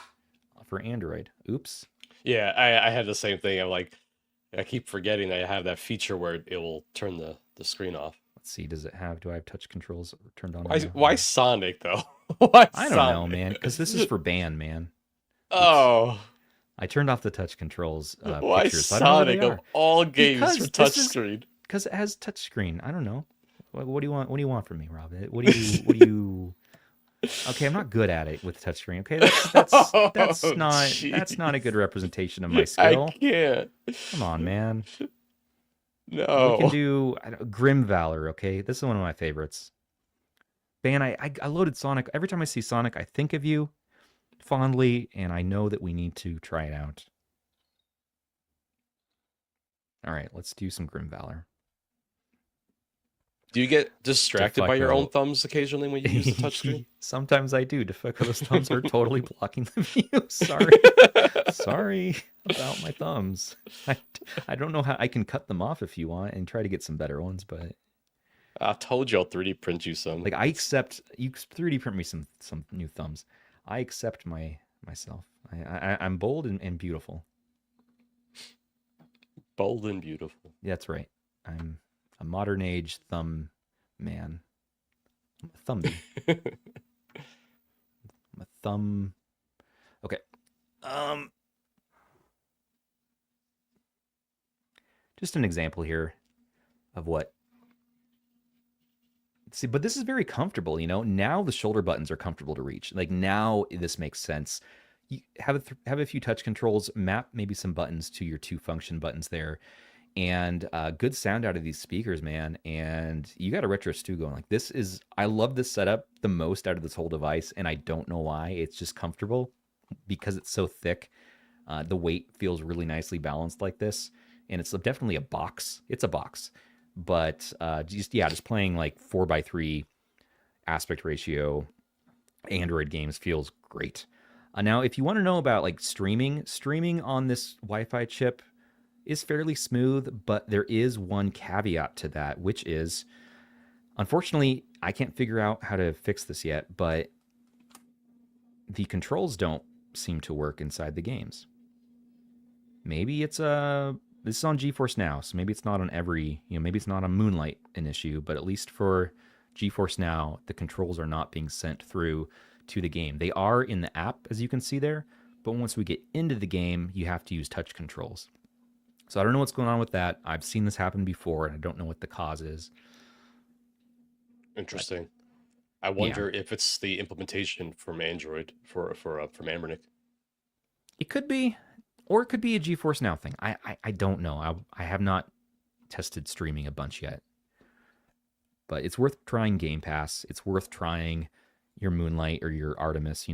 for Android. Oops. Yeah, I had the same thing. I keep forgetting that I have that feature where it will turn the screen off. Let's see, do I have touch controls turned on? Why Sonic, though? Why I don't know, man, because this is for band, man. Oh. I turned off the touch controls Why pictures. Sonic of all games for touchscreen? Because it has touchscreen. I don't know. What do you want? What do you want from me, Rob? What do you? Okay, I'm not good at it with touchscreen. Okay, that's not a good representation of my skill. I can't. Come on, man. No. We can do Grim Valor. Okay, this is one of my favorites. Man, I loaded Sonic. Every time I see Sonic, I think of you fondly, and I know that we need to try it out. All right, let's do some Grim Valor. Do you get distracted by your own thumbs occasionally when you use the touchscreen? Sometimes I do. Those thumbs are totally blocking the view. Sorry about my thumbs. I don't know how I can cut them off if you want and try to get some better ones, but I told you I'll 3D print you some. Like, I accept you 3D print me some new thumbs. I accept myself. I'm bold and beautiful. Bold and beautiful. That's right. I'm a modern age thumb man. I'm a thumbie. I'm a thumb. Okay. Just an example here of what. See, but this is very comfortable, Now the shoulder buttons are comfortable to reach. Like, now this makes sense. You have a few touch controls, map maybe some buttons to your 2 function buttons there, and good sound out of these speakers, man. And you got a retro stew going. Like, I love this setup the most out of this whole device, and I don't know why. It's just comfortable because it's so thick. The weight feels really nicely balanced like this, and it's definitely a box. It's a box. But just playing like 4:3 aspect ratio Android games feels great. Now, if you want to know about like streaming on this Wi-Fi chip is fairly smooth, but there is one caveat to that, which is, unfortunately, I can't figure out how to fix this yet, but the controls don't seem to work inside the games. Maybe this is on GeForce Now, so maybe it's not on maybe it's not on Moonlight an issue, but at least for GeForce Now, the controls are not being sent through to the game. They are in the app, as you can see there, but once we get into the game, you have to use touch controls. So I don't know what's going on with that. I've seen this happen before, and I don't know what the cause is. Interesting. I wonder if it's the implementation from Android from Anbernic. It could be. Or it could be a GeForce Now thing. I don't know. I have not tested streaming a bunch yet. But it's worth trying Game Pass. It's worth trying your Moonlight or your Artemis,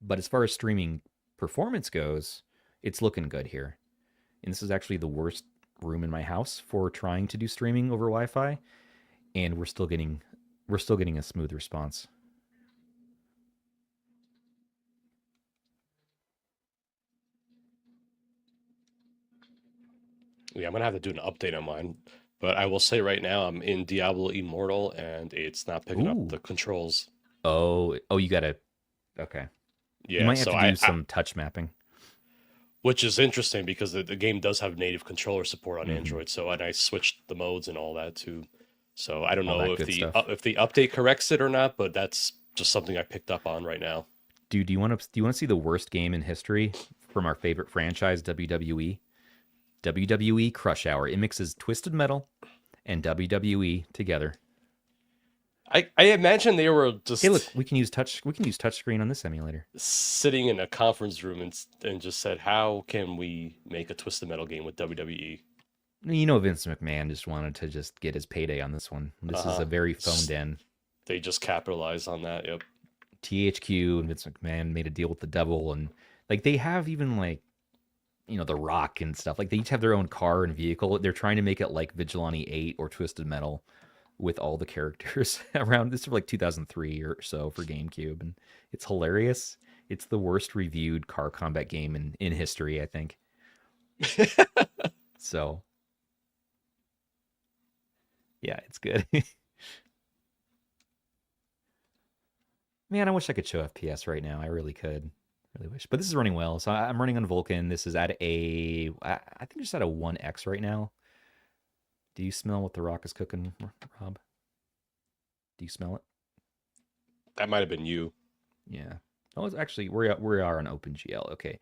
But as far as streaming performance goes, it's looking good here. And this is actually the worst room in my house for trying to do streaming over Wi-Fi. And we're still getting a smooth response. Yeah, I'm gonna have to do an update on mine, but I will say right now I'm in Diablo Immortal and it's not picking up the controls. Oh, you gotta. Okay. Yeah, you might have to do some touch mapping. Which is interesting because the game does have native controller support on Android. So, and I switched the modes and all that to So I don't All know that if good stuff. if the update corrects it or not, but that's just something I picked up on right now. Dude, do you want to see the worst game in history from our favorite franchise, WWE? WWE Crush Hour. It mixes Twisted Metal and WWE together. I imagine they were just Hey, look, we can use touchscreen on this emulator. sitting in a conference room and just said, "How can we make a Twisted Metal game with WWE?" You know, Vince McMahon just wanted to just get his payday on this one. This is a very phoned in. They just capitalized on that. Yep. THQ and Vince McMahon made a deal with the devil, and like they have even like, you know, The Rock and stuff. Like they each have their own car and vehicle. They're trying to make it like Vigilante 8 or Twisted Metal with all the characters around. This is like 2003 or so for GameCube, and it's hilarious. It's the worst reviewed car combat game in history, I think. So, yeah, it's good. Man, I wish I could show FPS right now. I really could. Really wish. But this is running well. So I'm running on Vulkan. This is at I think just at a 1x right now. Do you smell what the Rock is cooking, Rob? Do you smell it? That might have been you. Yeah. Oh, it's actually, we are on OpenGL. Okay.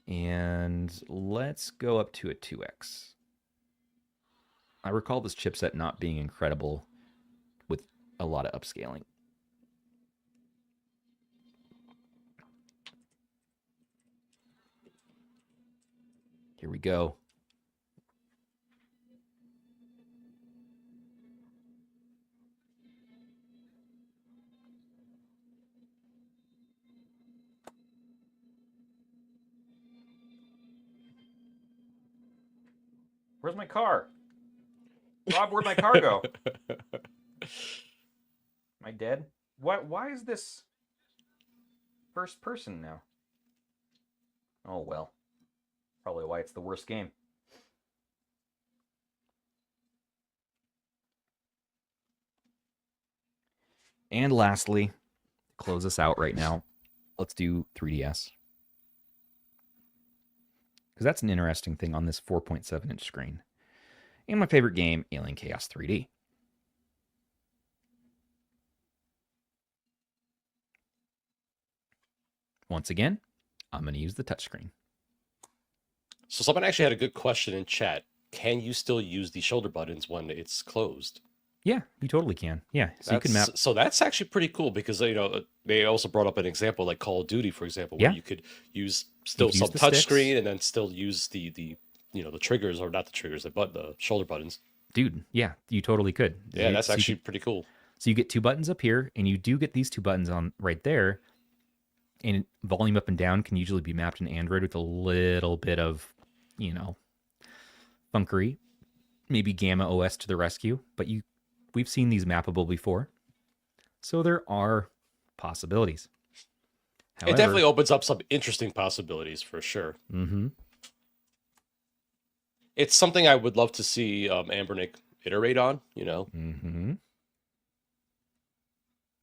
And let's go up to a 2x. I recall this chipset not being incredible with a lot of upscaling. Here we go. Where's my car? Rob, where'd my car go? Am I dead? Why is this first person now? Oh, well. Probably why it's the worst game. And lastly, close us out right now, let's do 3DS. Because that's an interesting thing on this 4.7-inch screen. And my favorite game, Alien Chaos 3D. Once again, I'm going to use the touchscreen. So someone actually had a good question in chat. Can you still use the shoulder buttons when it's closed? Yeah, you totally can. Yeah, so you can map. So that's actually pretty cool because, you know, they also brought up an example like Call of Duty, for example, where you could use still some touchscreen and then still use the you know, the triggers, or not the triggers, the shoulder buttons. Dude, yeah, you totally could. Yeah, that's actually pretty cool. So you get two buttons up here, and you do get these two buttons on right there. And volume up and down can usually be mapped in Android with a little bit of, you know, funkery. Maybe Gamma OS to the rescue, but we've seen these mappable before. So there are possibilities. However, it definitely opens up some interesting possibilities for sure. Mm-hmm. It's something I would love to see Anbernic iterate on, you know? Mm-hmm.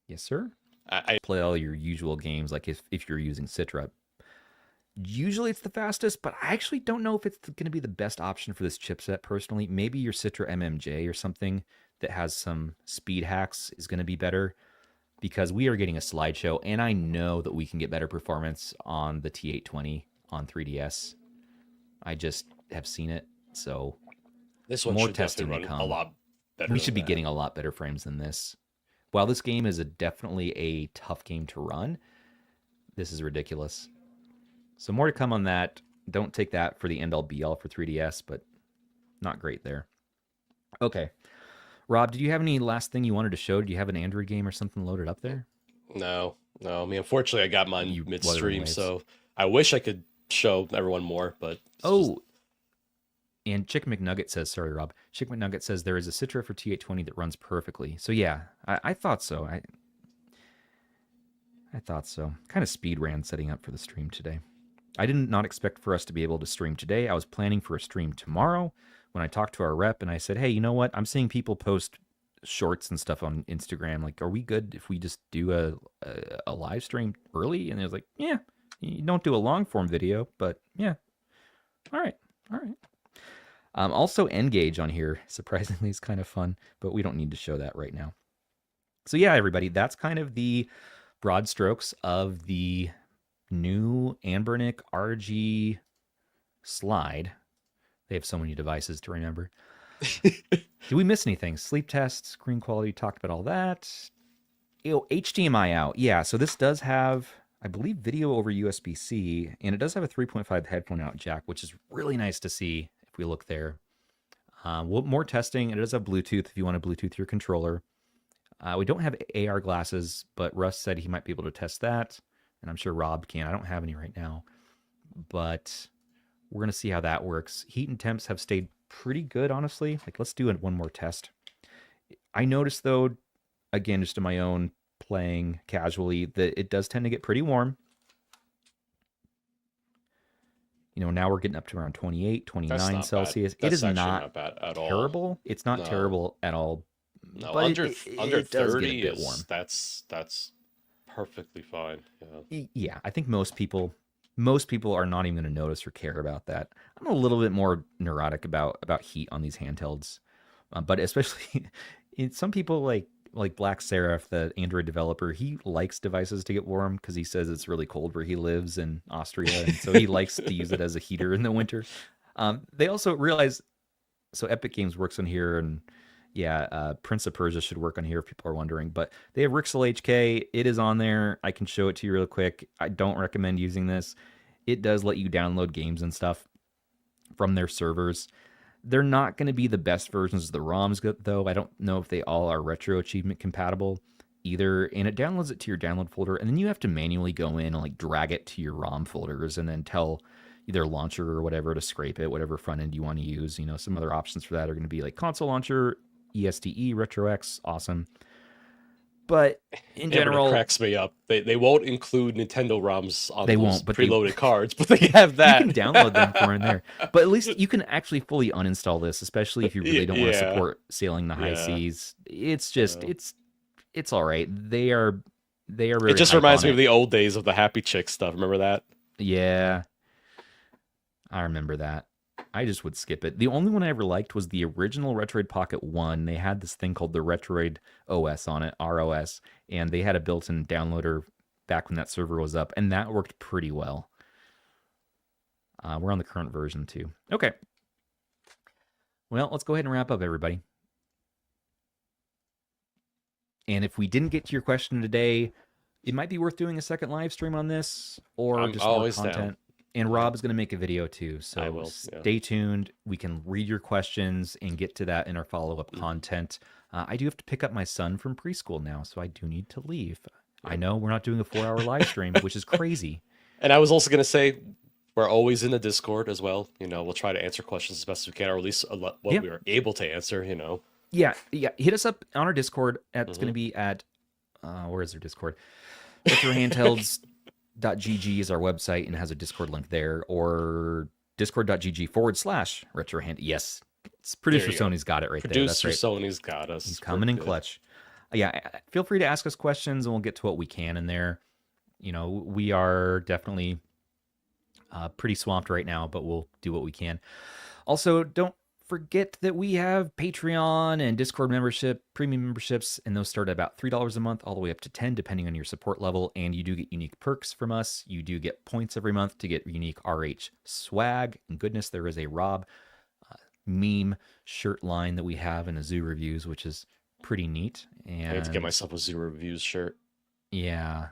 Yes, sir. I play all your usual games, like if you're using Citra. Usually it's the fastest, but I actually don't know if it's going to be the best option for this chipset personally. Maybe your Citra MMJ or something that has some speed hacks is going to be better, because we are getting a slideshow, and I know that we can get better performance on the T820 on 3DS. I just have seen it, so this one more should testing run to come. A lot better. We should be getting a lot better frames than this. While this game is definitely a tough game to run, this is ridiculous. So more to come on that. Don't take that for the end all be all for 3DS, but not great there. Okay. Rob, did you have any last thing you wanted to show? Do you have an Android game or something loaded up there? No. I mean, unfortunately, I got mine midstream, so I wish I could show everyone more, but... And Chick McNugget says, sorry, Rob. Chick McNugget says there is a Citra for T820 that runs perfectly. So yeah, I thought so. I thought so. Kind of speed ran setting up for the stream today. I did not expect for us to be able to stream today. I was planning for a stream tomorrow when I talked to our rep, and I said, hey, you know what? I'm seeing people post shorts and stuff on Instagram. Like, are we good if we just do a live stream early? And it was like, yeah, you don't do a long form video, but yeah. All right. Also, N-Gage on here, surprisingly, is kind of fun, but we don't need to show that right now. So yeah, everybody, that's kind of the broad strokes of the new Anbernic RG Slide. They have so many devices to remember. Did we miss anything? Sleep test, screen quality, talked about all that. HDMI out. Yeah, so this does have, I believe, video over USB-C, and it does have a 3.5 headphone out jack, which is really nice to see if we look there. More testing. It does have Bluetooth if you want to Bluetooth your controller. We don't have AR glasses, but Russ said he might be able to test that, and I'm sure Rob can. I don't have any right now, but we're going to see how that works. Heat and temps have stayed pretty good, honestly. Like, let's do one more test. I noticed, though, again, just in my own playing casually, that it does tend to get pretty warm. You know, now we're getting up to around 28, 29 Celsius. It is not bad at terrible. All. It's not terrible at all. No, but under it 30 does get a bit warm. That's perfectly fine. Yeah, I think most people are not even going to notice or care about that. I'm a little bit more neurotic about heat on these handhelds, but especially some people like Black Seraph, the Android developer. He likes devices to get warm because he says it's really cold where he lives in Austria, and so he likes to use it as a heater in the winter. They also realize, so Epic Games works on here, and yeah, Prince of Persia should work on here if people are wondering. But they have Rixel HK. It is on there. I can show it to you real quick. I don't recommend using this. It does let you download games and stuff from their servers. They're not going to be the best versions of the ROMs, though. I don't know if they all are retro achievement compatible either. And it downloads it to your download folder, and then you have to manually go in and like drag it to your ROM folders, and then tell either launcher or whatever to scrape it, whatever front end you want to use. You know, some other options for that are going to be like console launcher, ESDE, RetroX, awesome. But in general, it cracks me up. They won't include Nintendo ROMs on those but preloaded cards, but they have that. You can download them for in there. But at least you can actually fully uninstall this, especially if you really don't want to support sailing the high seas. It's just it's all right. They are very. It just reminds me of the old days of the Happy Chick stuff. Remember that? Yeah, I remember that. I just would skip it. The only one I ever liked was the original Retroid Pocket 1. They had this thing called the Retroid OS on it, ROS, and they had a built-in downloader back when that server was up, and that worked pretty well. We're on the current version, too. Okay. Well, let's go ahead and wrap up, everybody. And if we didn't get to your question today, it might be worth doing a second live stream on this, or just more content. Down. And Rob's going to make a video too, so I will, stay tuned. We can read your questions and get to that in our follow-up content. I do have to pick up my son from preschool now, so I do need to leave. I know we're not doing a 4-hour live stream, which is crazy. And I was also going to say, we're always in the Discord as well. You know, we'll try to answer questions as best as we can, or at least what we are able to answer, you know. Yeah. Hit us up on our Discord. It's going to be at, where is our Discord? Retro Handhelds. .gg is our website and has a Discord link there, or discord.gg/retrohand. Yes, it's Producer Sony's got it right there. Producer Sony's got us. He's coming in clutch. Yeah, feel free to ask us questions and we'll get to what we can in there. You know, we are definitely pretty swamped right now, but we'll do what we can. Also, don't forget that we have Patreon and Discord membership, premium memberships, and those start at about $3 a month, all the way up to $10, depending on your support level. And you do get unique perks from us. You do get points every month to get unique RH swag. And goodness, there is a Rob meme shirt line that we have in a Zoo Reviews, which is pretty neat. And I need to get myself a Zoo Reviews shirt. Yeah.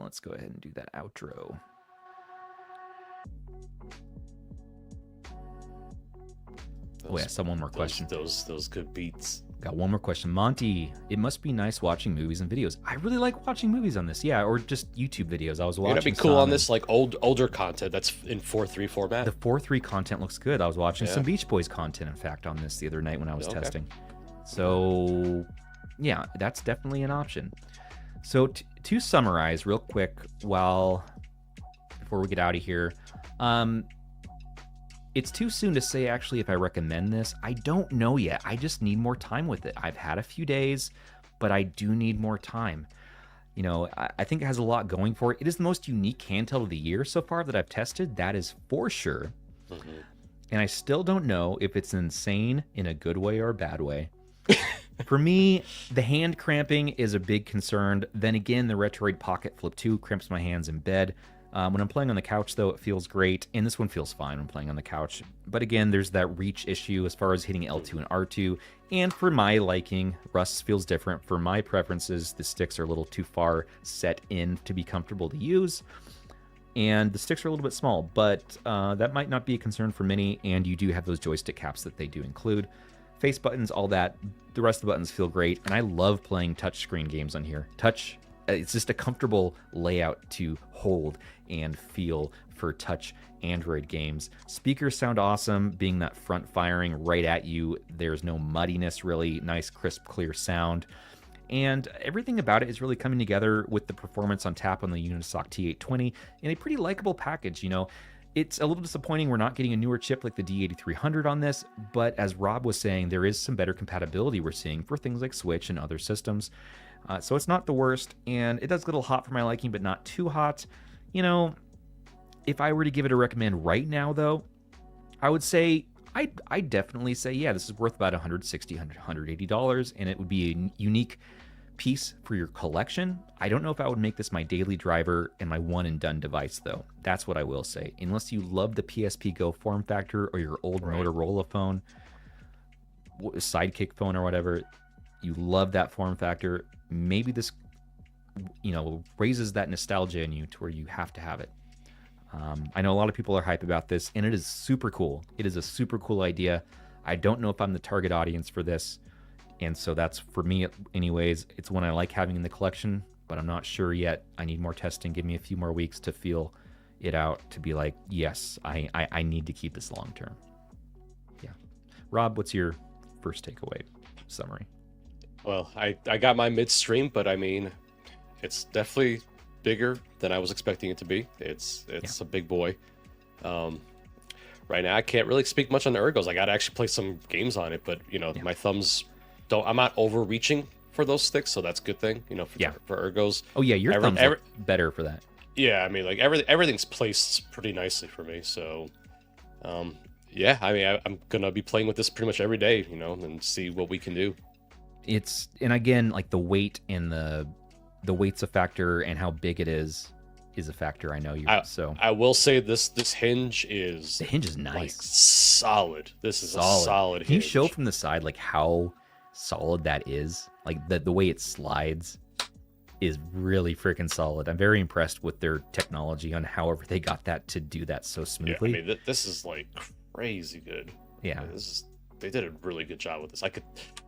Let's go ahead and do that outro. One more question. Those good beats. Got one more question. Monty, it must be nice watching movies and videos. I really like watching movies on this. Yeah, or just YouTube videos. I was watching. It'd be cool on this, like older content that's in 4:3 format. The 4:3 content looks good. I was watching some Beach Boys content, in fact, on this the other night when I was testing. So, yeah, that's definitely an option. So to summarize real quick, before we get out of here, it's too soon to say actually if I recommend this. I don't know yet. I just need more time with it. I've had a few days, but I do need more time. You know, I think it has a lot going for it. It is the most unique handheld of the year so far that I've tested. That is for sure. and I still don't know if it's insane in a good way or a bad way. For me, the hand cramping is a big concern. Then again, the Retroid Pocket Flip 2 cramps my hands in bed. When I'm playing on the couch, though, it feels great, and this one feels fine when playing on the couch. But again, there's that reach issue as far as hitting L2 and R2, and for my liking, Russ feels different. For my preferences, the sticks are a little too far set in to be comfortable to use, and the sticks are a little bit small, but that might not be a concern for many, and you do have those joystick caps that they do include. Face buttons, all that, the rest of the buttons feel great, and I love playing touchscreen games on here. It's just a comfortable layout to hold and feel for touch Android games. Speakers sound awesome, being that front firing right at you. There's no muddiness, really. Nice, crisp, clear sound. And everything about it is really coming together with the performance on tap on the Unisoc T820 in a pretty likable package, you know. It's a little disappointing we're not getting a newer chip like the D8300 on this, but as Rob was saying, there is some better compatibility we're seeing for things like Switch and other systems. So it's not the worst, and it does get a little hot for my liking, but not too hot. You know, if I were to give it a recommend right now, though, I would say, I'd definitely say, yeah, this is worth about $160, $180, and it would be a unique piece for your collection. I don't know if I would make this my daily driver and my one and done device, though. That's what I will say. Unless you love the PSP Go form factor or your old Motorola phone, Sidekick phone or whatever, you love that form factor, maybe this, you know, raises that nostalgia in you to where you have to have it. I know a lot of people are hype about this, and it is super cool. It is a super cool idea. I don't know if I'm the target audience for this, and so that's, for me anyways, it's one I like having in the collection, but I'm not sure yet. I need more testing. Give me a few more weeks to feel it out, to be like, yes, I need to keep this long term. Yeah. Rob, what's your first takeaway summary? Well, I got my midstream, but I mean, it's definitely bigger than I was expecting it to be. It's a big boy. Right now, I can't really speak much on the ergos. I got to actually play some games on it, but you know, my thumbs don't. I'm not overreaching for those sticks, so that's a good thing. You know, for ergos. Oh yeah, your thumbs are better for that. Yeah, I mean, like everything's placed pretty nicely for me. So, yeah, I mean, I'm gonna be playing with this pretty much every day, you know, and see what we can do. And again, like the weight and the weight's a factor, and how big it is a factor. I know you. So I will say this hinge is, the hinge is nice, like, solid. This is a solid hinge. Can you show from the side like how solid that is? Like the way it slides is really freaking solid. I'm very impressed with their technology on however they got that to do that so smoothly. Yeah, I mean, this is like crazy good. Yeah, they did a really good job with this.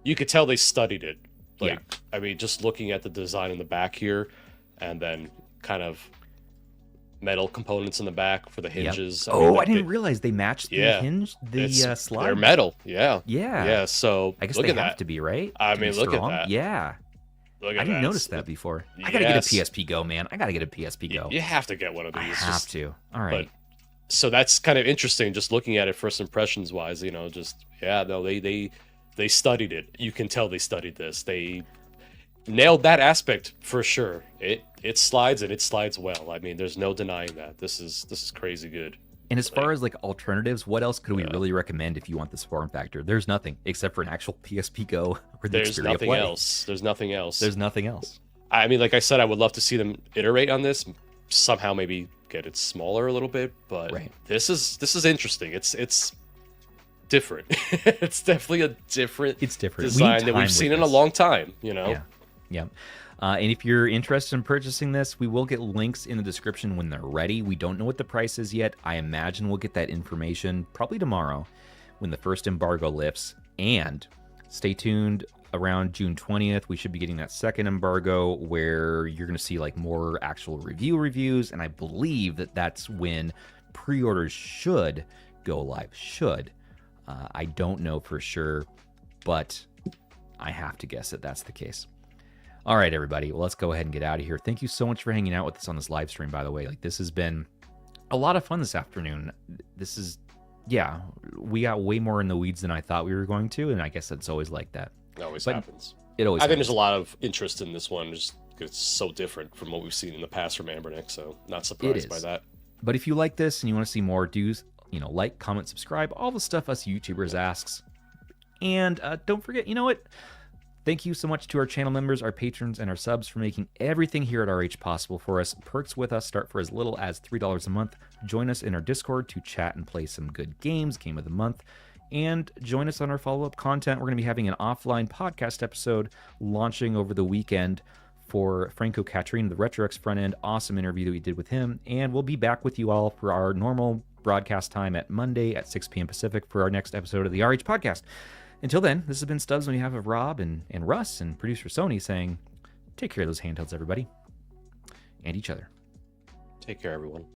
You could tell they studied it. Like, yeah. I mean, just looking at the design in the back here, and then kind of metal components in the back for the hinges. Yep. I didn't realize they matched the hinge, slide. They're metal. Yeah. So I guess they have to be, right? I mean, look at that. Yeah. I didn't notice that before. I gotta get a PSP Go, man. I gotta get a PSP Go. You have to get one of these. I have to. All right. So that's kind of interesting, just looking at it first impressions wise. You know, they studied it. You can tell they studied this. They nailed that aspect for sure. It slides, and it slides well. I mean, there's no denying that. This is crazy good. And as far as like alternatives, what else could we really recommend if you want this form factor? There's nothing except for an actual PSP Go or the There's nothing else. There's nothing else. I mean, like I said, I would love to see them iterate on this, somehow maybe get it smaller a little bit, but this is interesting. It's different. It's definitely a different design that we've seen in a long time, you know. Yeah. And if you're interested in purchasing this, we will get links in the description when they're ready. We don't know what the price is yet. I imagine we'll get that information probably tomorrow when the first embargo lifts. And stay tuned, around June 20th, we should be getting that second embargo where you're going to see like more actual reviews. And I believe that's when pre-orders should go live. I don't know for sure, but I have to guess that that's the case. All right, everybody. Well, let's go ahead and get out of here. Thank you so much for hanging out with us on this live stream, by the way. Like, this has been a lot of fun this afternoon. We got way more in the weeds than I thought we were going to, and I guess it's always like that. It always happens. I think there's a lot of interest in this one, just because it's so different from what we've seen in the past from Anbernic, so not surprised by that. But if you like this and you want to see more, do like, comment, subscribe, all the stuff us YouTubers asks. And don't forget, you know what? Thank you so much to our channel members, our patrons, and our subs for making everything here at RH possible for us. Perks with us start for as little as $3 a month. Join us in our Discord to chat and play some good games, Game of the Month. And join us on our follow-up content. We're going to be having an offline podcast episode launching over the weekend for Franco Caterina, the RetroX front end. Awesome interview that we did with him. And we'll be back with you all for our normal broadcast time at Monday at 6 p.m. Pacific for our next episode of the RH Podcast. Until then, this has been Stubbs on behalf of Rob and Russ and producer Sony saying, take care of those handhelds, everybody, and each other. Take care, everyone.